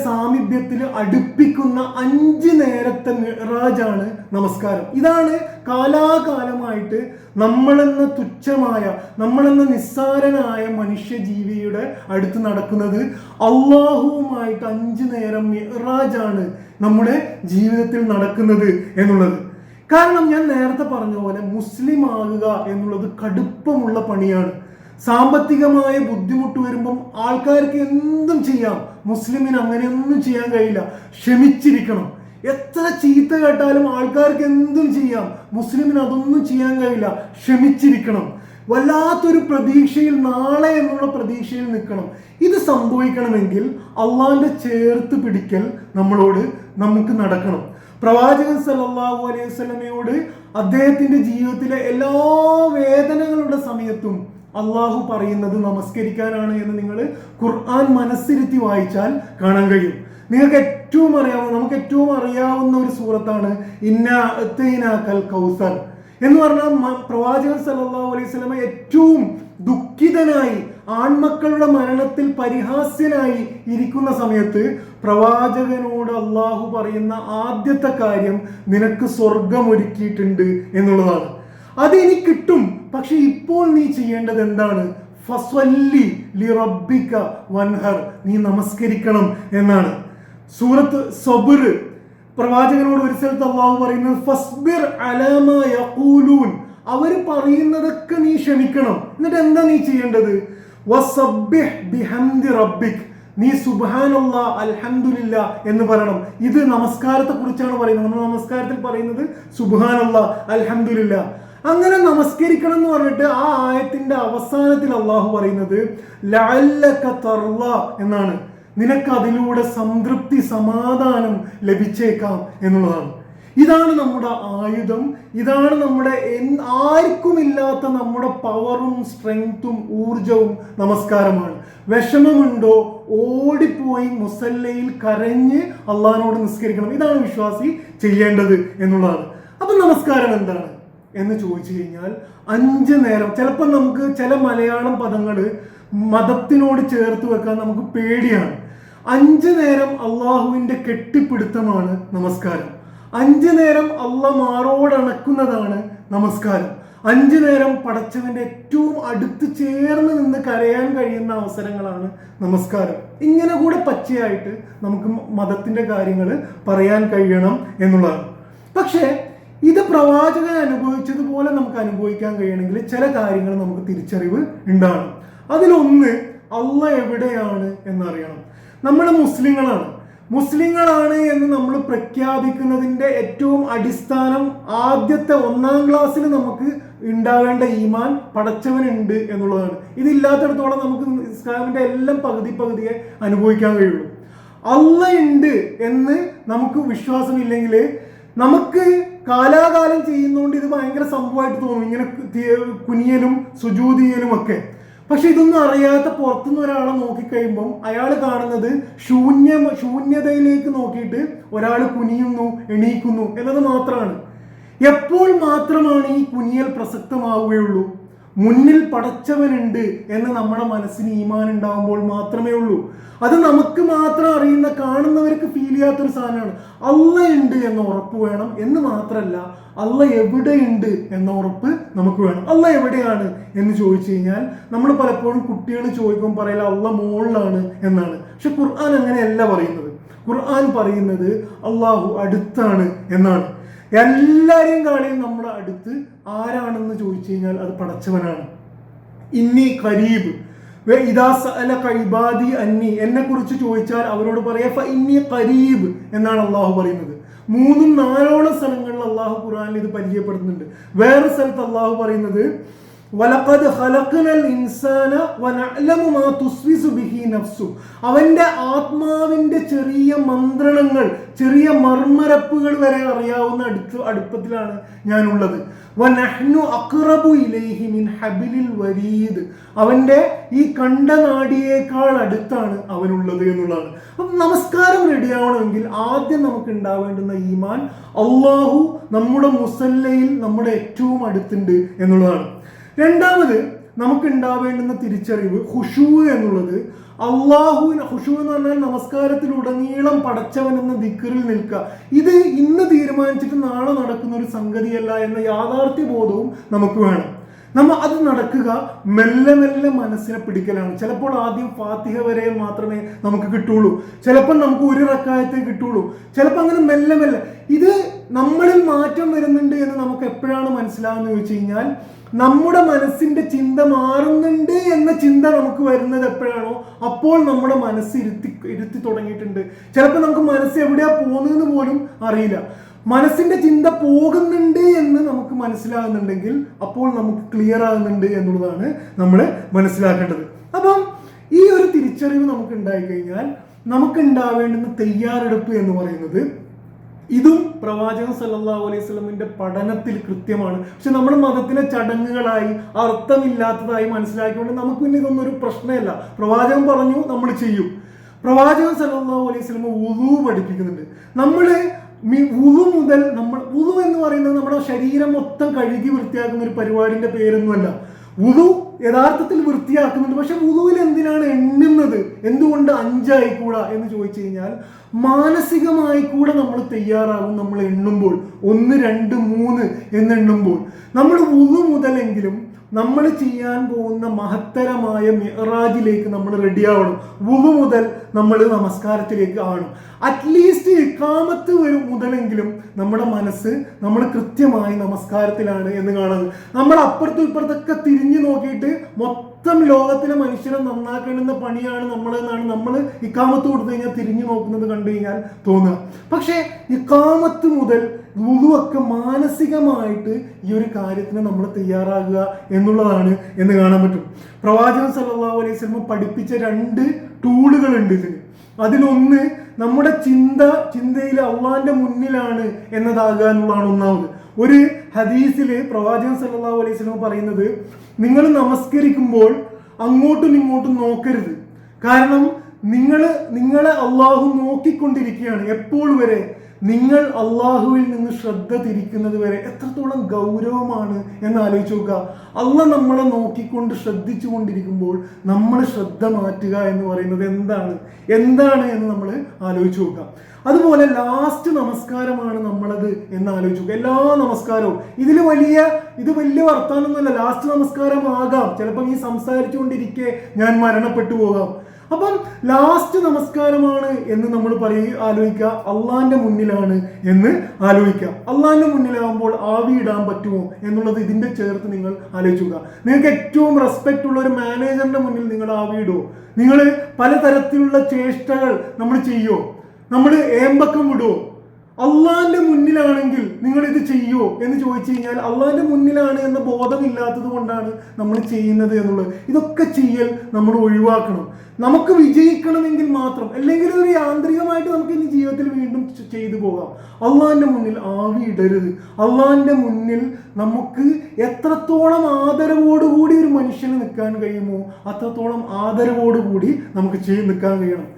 സാമീപ്യത്തിൽ അടുപ്പിക്കുന്ന 5 നേരത്തെ മിഅ്റാജാണ് നമസ്കാരം. ഇതാണ് കാലാകാലമായിട്ട് നമ്മളെന്ന തുച്ഛമായ, നമ്മളെന്ന നിസ്സാരനായ മനുഷ്യജീവിയുടെ അടുത്ത് നടക്കുന്നത്. അള്ളാഹുവുമായിട്ട് 5 നേരം മിഅ്റാജാണ് നമ്മുടെ ജീവിതത്തിൽ നടക്കുന്നത് എന്നുള്ളത്. കാരണം ഞാൻ നേരത്തെ പറഞ്ഞ പോലെ മുസ്ലിം ആകുക എന്നുള്ളത് കടുപ്പമുള്ള പണിയാണ്. സാമ്പത്തികമായ ബുദ്ധിമുട്ട് വരുമ്പം ആൾക്കാർക്ക് എന്തും ചെയ്യാം, മുസ്ലിമിന് അങ്ങനെയൊന്നും ചെയ്യാൻ കഴിയില്ല. ക്ഷമിച്ചിരിക്കണം. എത്ര ചീത്ത കേട്ടാലും ആൾക്കാർക്ക് എന്തും ചെയ്യാം, മുസ്ലിമിന് അതൊന്നും ചെയ്യാൻ കഴിയില്ല. ക്ഷമിച്ചിരിക്കണം. വല്ലാത്തൊരു പ്രതീക്ഷയിൽ, നാളെ എന്നുള്ള പ്രതീക്ഷയിൽ നിൽക്കണം. ഇത് സംഭവിക്കണമെങ്കിൽ അള്ളാഹിന്റെ ചേർത്ത് പിടിക്കൽ നമുക്ക് നടക്കണം. പ്രവാചകൻ സല്ലല്ലാഹു അലൈഹി വസല്ലമയോട് അദ്ദേഹത്തിന്റെ ജീവിതത്തിലെ എല്ലാ വേദനകളുടെ സമയത്തും അള്ളാഹു പറയുന്നത് നമസ്കരിക്കാനാണ് എന്ന് നിങ്ങൾ ഖുർആൻ മനസ്സിരുത്തി വായിച്ചാൽ കാണാൻ കഴിയും. നമുക്ക് ഏറ്റവും അറിയാവുന്ന ഒരു സൂറത്താണ് ഇന്നാ അഅ്തൈനാകൽ കൗസർ എന്ന് പറഞ്ഞാൽ പ്രവാചകൻ സല്ലല്ലാഹു അലൈഹി വസല്ലമ ഏറ്റവും ദുഃഖിതനായി, ആൺമക്കളുടെ മരണത്തിൽ പരിഹാസ്യനായി ഇരിക്കുന്ന സമയത്ത് പ്രവാചകനോട് അള്ളാഹു പറയുന്ന ആദ്യത്തെ കാര്യം നിനക്ക് സ്വർഗം ഒരുക്കിയിട്ടുണ്ട് എന്നുള്ളതാണ്. അതെനിക്ക് കിട്ടും, പക്ഷെ ഇപ്പോൾ നീ ചെയ്യേണ്ടത് എന്താണ്? ഫസ്വല്ലി ലിറബ്ബിക വൻഹർ, നീ നമസ്കരിക്കണം എന്നാണ്. സൂറത്ത് സബ്ർ പ്രവാചകനോട് ഒരു സ്ഥലത്ത് അള്ളാഹു പറയുന്നത് ഫസ്ബിർ അലാ മാ യഖൂലൂൻ, അവർ പറയുന്നതൊക്കെ നീ ക്ഷമിക്കണം. എന്നിട്ട് എന്താ നീ ചെയ്യേണ്ടത്? വസബ്ബിഹ് ബിഹംദി റബ്ബിക്, നീ സുബ്ഹാനല്ലാഹ് അൽഹംദുലില്ലാഹ് എന്ന് പറയണം. ഇത് നമസ്കാരത്തെ കുറിച്ചാണ് പറയുന്നത്. നമ്മൾ നമസ്കാരത്തിൽ പറയുന്നത് സുബ്ഹാനല്ലാഹ് അൽഹംദുലില്ലാഹ്. അങ്ങനെ നമസ്കരിക്കണം എന്ന് പറഞ്ഞിട്ട് ആ ആയത്തിന്റെ അവസാനത്തിൽ അള്ളാഹു പറയുന്നത് ലഅല്ലക തർള എന്നാണ്. നിനക്ക് അതിലൂടെ സംതൃപ്തി, സമാധാനം ലഭിച്ചേക്കാം എന്നുള്ളതാണ്. ഇതാണ് നമ്മുടെ ആയുധം. ഇതാണ് നമ്മുടെ ആർക്കുമില്ലാത്ത നമ്മുടെ പവറും സ്ട്രെങ്ത്തും ഊർജവും നമസ്കാരമാണ്. വിഷമമുണ്ടോ, ഓടിപ്പോയി മുസല്ലയിൽ കരഞ്ഞ് അള്ളാഹിനോട് നിസ്കരിക്കണം. ഇതാണ് വിശ്വാസി ചെയ്യേണ്ടത് എന്നുള്ളതാണ്. അപ്പൊ നമസ്കാരം എന്താണ് എന്ന് ചോദിച്ചു കഴിഞ്ഞാൽ 5 നേരം. ചിലപ്പോൾ നമുക്ക് ചില മലയാളം പദങ്ങൾ മതത്തിനോട് ചേർത്ത് വെക്കാൻ നമുക്ക് പേടിയാണ്. 5 നേരം അള്ളാഹുവിന്റെ കെട്ടിപ്പിടുത്തമാണ് നമസ്കാരം. 5 നേരം അള്ളാഹ് മാറോടണക്കുന്നതാണ് നമസ്കാരം. 5 നേരം പടച്ചവന്റെ ഏറ്റവും അടുത്ത് ചേർന്ന് നിന്ന് കരയാൻ കഴിയുന്ന അവസരങ്ങളാണ് നമസ്കാരം. ഇങ്ങനെ കൂടെ പച്ചയായിട്ട് നമുക്ക് മതത്തിന്റെ കാര്യങ്ങൾ പറയാൻ കഴിയണം എന്നുള്ളതാണ്. പക്ഷേ ഇത് പ്രവാചകൻ അനുഭവിച്ചതുപോലെ നമുക്ക് അനുഭവിക്കാൻ കഴിയണമെങ്കിൽ ചില കാര്യങ്ങൾ നമുക്ക് തിരിച്ചറിവ് ഉണ്ടാകണം. അതിലൊന്ന്, അള്ളാഹ് എവിടെയാണ് എന്നറിയണം. നമ്മൾ മുസ്ലിങ്ങളാണ് എന്ന് നമ്മൾ പ്രഖ്യാപിക്കുന്നതിന്റെ ഏറ്റവും അടിസ്ഥാനം ആദ്യത്തെ 1-ാം ക്ലാസ്സിൽ നമുക്ക് ഉണ്ടാവേണ്ട ഈമാൻ പടച്ചവനുണ്ട് എന്നുള്ളതാണ്. ഇതില്ലാത്തിടത്തോളം നമുക്ക് ഇസ്ലാമിന്റെ എല്ലാം പകുതിയെ അനുഭവിക്കാൻ കഴിയുള്ളൂ. അള്ള ഉണ്ട് എന്ന് നമുക്ക് വിശ്വാസമില്ലെങ്കിൽ നമുക്ക് കാലാകാലം ചെയ്യുന്നതുകൊണ്ട് ഇത് ഭയങ്കര സംഭവമായിട്ട് തോന്നും, ഇങ്ങനെ കുനിയലും സുജൂദ് ചെയ്യലും ഒക്കെ. പക്ഷെ ഇതൊന്നും അറിയാത്ത പുറത്തുനിന്ന് ഒരാളെ നോക്കിക്കഴിയുമ്പം അയാൾ കാണുന്നത് ശൂന്യതയിലേക്ക് നോക്കിയിട്ട് ഒരാൾ കുനിയുന്നു, എണീക്കുന്നു എന്നത് മാത്രമാണ്. എപ്പോൾ മാത്രമാണ് ഈ കുനിയൽ പ്രസക്തമാവുകയുള്ളൂ? മുന്നിൽ പടച്ചവനുണ്ട് എന്ന് നമ്മുടെ മനസ്സിന് ഈമാൻ ഉണ്ടാകുമ്പോൾ മാത്രമേ ഉള്ളൂ. അത് നമുക്ക് മാത്രം അറിയുന്ന, കാണുന്നവർക്ക് ഫീൽ ചെയ്യാത്തൊരു സാധനമാണ്. അള്ള ഉണ്ട് എന്ന ഉറപ്പ് വേണം എന്ന് മാത്രമല്ല, അള്ള എവിടെയുണ്ട് എന്ന ഉറപ്പ് നമുക്ക് വേണം. അള്ള എവിടെയാണ് എന്ന് ചോദിച്ചു കഴിഞ്ഞാൽ നമ്മൾ പലപ്പോഴും കുട്ടികൾ ചോദിക്കുമ്പോൾ പറയില്ല അള്ള മുകളിലാണ് എന്നാണ്. പക്ഷെ ഖുർആൻ അങ്ങനെയല്ല പറയുന്നത്. ഖുർആൻ പറയുന്നത് അള്ളാഹു അടുത്താണ് എന്നാണ്. എല്ലാരെയും കാളിയും നമ്മുടെ അടുത്ത് ആരാണെന്ന് ചോദിച്ചു കഴിഞ്ഞാൽ അത് പടച്ചവനാണ്. ഇന്നി ഖരീബ് ഇദാ സഅലക ഇബാദി അന്നി, എന്നെ കുറിച്ച് ചോദിച്ചാൽ അവരോട് പറയാ ഫ ഇന്നി ഖരീബ് എന്നാണ് അള്ളാഹു പറയുന്നത്. 3-4 സ്ഥലങ്ങളിൽ അള്ളാഹു ഖുർആനിൽ ഇത് പരിചയപ്പെടുത്തുന്നുണ്ട്. വേറെ സ്ഥലത്ത് അള്ളാഹു പറയുന്നത് വലഖദ് ഖലഖനൽ ഇൻസാന വനഅലമു മാ തുസ്വിസു ബിഹി നഫ്സു, അവന്റെ ആത്മാവിന്റെ ചെറിയ മന്ത്രണങ്ങൾ, ചെറിയ മർമ്മരപ്പുകൾ വരെ അറിയാവുന്ന അടുപ്പത്തിലാണ് ഞാനുള്ളത്. വനഹ്നു അഖ്റബു ഇലൈഹി മിൻ ഹബ്ലിൽ വരീദ്, അവന്റെ ഈ കണ്ടനാടിയേക്കാൾ അടുത്താണ് അവനുള്ളത് എന്നുള്ളതാണ്. അപ്പം നമസ്കാരം റെഡിയാവണമെങ്കിൽ ആദ്യം നമുക്ക് ഉണ്ടാവേണ്ടുന്ന ഈമാൻ അള്ളാഹു നമ്മുടെ മുസല്ലയിൽ നമ്മുടെ ഏറ്റവും അടുത്തുണ്ട് എന്നുള്ളതാണ്. രണ്ടാമത് നമുക്ക് ഉണ്ടാവേണ്ടുന്ന തിരിച്ചറിവ് ഖുശൂ എന്നുള്ളത്. ഖുശൂ എന്ന് പറഞ്ഞാൽ നമസ്കാരത്തിലുടനീളം പടച്ചവൻ എന്ന ദിക്റിൽ നിൽക്കുക. ഇത് ഇന്ന് തീരുമാനിച്ചിട്ട് നാളെ നടക്കുന്ന ഒരു സംഗതിയല്ല എന്ന യാഥാർത്ഥ്യ ബോധവും നമുക്ക് വേണം. അത് നടക്കുക മെല്ലെ മെല്ലെ മനസ്സിനെ പിടിക്കലാണ്. ചിലപ്പോൾ ആദ്യം ഫാത്തിഹ വരെ മാത്രമേ നമുക്ക് കിട്ടുള്ളൂ, ചിലപ്പോൾ നമുക്ക് ഒരു റക്അത്തേ കിട്ടുള്ളൂ, ചിലപ്പോൾ അങ്ങനെ മെല്ലെ മെല്ലെ. ഇത് നമ്മളിൽ മാറ്റം വരുന്നുണ്ട് എന്ന് നമുക്ക് എപ്പോഴാണ് മനസ്സിലാവുന്നത് ചോദിച്ചു കഴിഞ്ഞാൽ, നമ്മുടെ മനസ്സിന്റെ ചിന്ത മാറുന്നുണ്ട് എന്ന ചിന്ത നമുക്ക് വരുന്നത് എപ്പോഴാണോ അപ്പോൾ നമ്മുടെ മനസ്സ് ഇരുത്തി തുടങ്ങിയിട്ടുണ്ട്. ചിലപ്പോൾ നമുക്ക് മനസ്സ് എവിടെയാ പോകുന്നതെന്ന് പോലും അറിയില്ല. മനസ്സിന്റെ ചിന്ത പോകുന്നുണ്ട് എന്ന് നമുക്ക് മനസ്സിലാകുന്നുണ്ടെങ്കിൽ അപ്പോൾ നമുക്ക് ക്ലിയർ ആകുന്നുണ്ട് എന്നുള്ളതാണ് നമ്മൾ മനസ്സിലാക്കേണ്ടത്. അപ്പം ഈ ഒരു തിരിച്ചറിവ് നമുക്ക് ഉണ്ടായിക്കഴിഞ്ഞാൽ നമുക്ക് ഉണ്ടാവേണ്ടുന്ന തയ്യാറെടുപ്പ് എന്ന് പറയുന്നത് ഇതും പ്രവാചകൻ സല്ലല്ലാഹു അലൈഹി വസല്ലമിന്റെ പഠനത്തിൽ കൃത്യമാണ്. പക്ഷെ നമ്മുടെ മതത്തിലെ ചടങ്ങുകളായി അർത്ഥമില്ലാത്തതായി മനസ്സിലാക്കിക്കൊണ്ട് നമുക്ക് പിന്നെ ഇതൊന്നും ഒരു പ്രശ്നമല്ല. പ്രവാചകൻ പറഞ്ഞു, നമ്മൾ ചെയ്യും. പ്രവാചകൻ സല്ലല്ലാഹു അലൈഹി വസല്ലം വുളു പഠിപ്പിക്കുന്നുണ്ട്. വുളു എന്ന് പറയുന്നത് നമ്മുടെ ശരീരം മൊത്തം കഴുകി വൃത്തിയാക്കുന്ന ഒരു പരിപാടിന്റെ പേരൊന്നുമല്ല. വുളു യഥാർത്ഥത്തിൽ വൃത്തിയാക്കുന്നുണ്ട്. പക്ഷെ വുളുവിൽ എന്തിനാണ് എണ്ണുന്നത്? എന്തുകൊണ്ട് 5 ആയിക്കൂടാ എന്ന് ചോദിച്ചു കഴിഞ്ഞാൽ, മാനസികമായി കൂടെ നമ്മൾ തയ്യാറാകും. നമ്മൾ എണ്ണുമ്പോൾ 1, 2, 3 എന്നെണ്ണുമ്പോൾ നമ്മൾ വുളു മുതലെങ്കിലും നമ്മൾ ചെയ്യാൻ പോകുന്ന മഹത്തരമായ മിഅ്റാജിലേക്ക് നമ്മൾ റെഡിയാവണം. വുളു മുതൽ നമ്മൾ നമസ്കാരത്തിലേക്ക് ആവണം. അറ്റ്ലീസ്റ്റ് ഇഖാമത്ത് മുതലെങ്കിലും നമ്മുടെ മനസ്സ് നമ്മൾ കൃത്യമായി നമസ്കാരത്തിലാണ് എന്ന് കാണുന്നത്. നമ്മൾ അപ്പുറത്തും ഇപ്പുറത്തൊക്കെ തിരിഞ്ഞു നോക്കിയിട്ട് മൊത്തം ലോകത്തിലെ മനുഷ്യരെ നന്നാക്കേണ്ടുന്ന പണിയാണ് നമ്മളെന്നാണ് നമ്മൾ ഇഖാമത്ത് കൊടുത്തു കഴിഞ്ഞാൽ തിരിഞ്ഞു നോക്കുന്നത് കണ്ടു കഴിഞ്ഞാൽ തോന്നുക. പക്ഷേ ഇഖാമത്ത് മുതൽ വുളുവൊക്കെ മാനസികമായിട്ട് ഈ ഒരു കാര്യത്തിന് നമ്മൾ തയ്യാറാകുക എന്നുള്ളതാണ് എന്ന് കാണാൻ പറ്റും. പ്രവാചകൻ സല്ലല്ലാഹു അലൈഹി വസല്ലം പഠിപ്പിച്ച 2 ടൂളുകളുണ്ട് ഇതിന്. അതിലൊന്ന് നമ്മുടെ ചിന്തയിൽ അള്ളാന്റെ മുന്നിലാണ് എന്നതാകുക എന്നുള്ളതാണ് ഒന്നാമത്. ഒരു ഹദീസില് പ്രവാചകൻ സല്ലല്ലാഹു അലൈഹി വസല്ലം പറയുന്നത്, നിങ്ങൾ നമസ്കരിക്കുമ്പോൾ അങ്ങോട്ടും ഇങ്ങോട്ടും നോക്കരുത്. കാരണം നിങ്ങളെ അള്ളാഹു നോക്കിക്കൊണ്ടിരിക്കുകയാണ്. എപ്പോൾ വരെ? നിങ്ങൾ അള്ളാഹുവിൽ നിന്ന് ശ്രദ്ധ തിരിക്കുന്നത് വരെ. എത്രത്തോളം ഗൗരവമാണ് എന്ന് ആലോചിച്ച് നോക്കുക. അള്ള നമ്മളെ നോക്കിക്കൊണ്ട് ശ്രദ്ധിച്ചു കൊണ്ടിരിക്കുമ്പോൾ നമ്മൾ ശ്രദ്ധ മാറ്റുക എന്ന് പറയുന്നത് എന്താണ് എന്ന് നമ്മൾ ആലോചിച്ച് നോക്കുക. അതുപോലെ ലാസ്റ്റ് നമസ്കാരമാണ് നമ്മളത് എന്ന് ആലോചിച്ച് നോക്കുക. എല്ലാ നമസ്കാരവും ഇത് വലിയ വർത്താനൊന്നുമല്ല. ലാസ്റ്റ് നമസ്കാരം ആകാം. ചിലപ്പോൾ ഈ സംസാരിച്ചുകൊണ്ടിരിക്കെ ഞാൻ മരണപ്പെട്ടു പോകാം. അപ്പം ലാസ്റ്റ് നമസ്കാരമാണ് എന്ന് നമ്മൾ ആലോചിക്കുക. അള്ളാന്റെ മുന്നിലാണ് എന്ന് ആലോചിക്കുക. അള്ളാന്റെ മുന്നിലാകുമ്പോൾ ആവി ഇടാൻ പറ്റുമോ എന്നുള്ളത് ഇതിന്റെ ചേർത്ത് നിങ്ങൾ ആലോചിക്കുക. നിങ്ങൾക്ക് ഏറ്റവും റെസ്പെക്റ്റ് ഉള്ള ഒരു മാനേജറിന്റെ മുന്നിൽ നിങ്ങൾ ആവി ഇടുമോ? നിങ്ങൾ പലതരത്തിലുള്ള ചേഷ്ടകൾ നമ്മൾ ചെയ്യുമോ? നമ്മൾ ഏമ്പക്കം വിടുമോ? അള്ളാന്റെ മുന്നിലാണെങ്കിൽ നിങ്ങൾ ഇത് ചെയ്യോ എന്ന് ചോദിച്ചു കഴിഞ്ഞാൽ അള്ളാന്റെ മുന്നിലാണ് എന്ന ബോധമില്ലാത്തത് കൊണ്ടാണ് നമ്മൾ ചെയ്യുന്നത് എന്നുള്ളത്. ഇതൊക്കെ ചെയ്യൽ നമ്മൾ ഒഴിവാക്കണം. നമുക്ക് വിജയിക്കണമെങ്കിൽ മാത്രം, അല്ലെങ്കിൽ ഒരു യാന്ത്രികമായിട്ട് നമുക്ക് ഇനി ജീവിതത്തിൽ വീണ്ടും ചെയ്തു പോകാം. അള്ളാന്റെ മുന്നിൽ ആവി ഇടരുത്. അള്ളാന്റെ മുന്നിൽ നമുക്ക് എത്രത്തോളം ആദരവോടുകൂടി ഒരു മനുഷ്യന് നിൽക്കാൻ കഴിയുമോ അത്രത്തോളം ആദരവോടുകൂടി നമുക്ക് നിൽക്കാൻ കഴിയണം.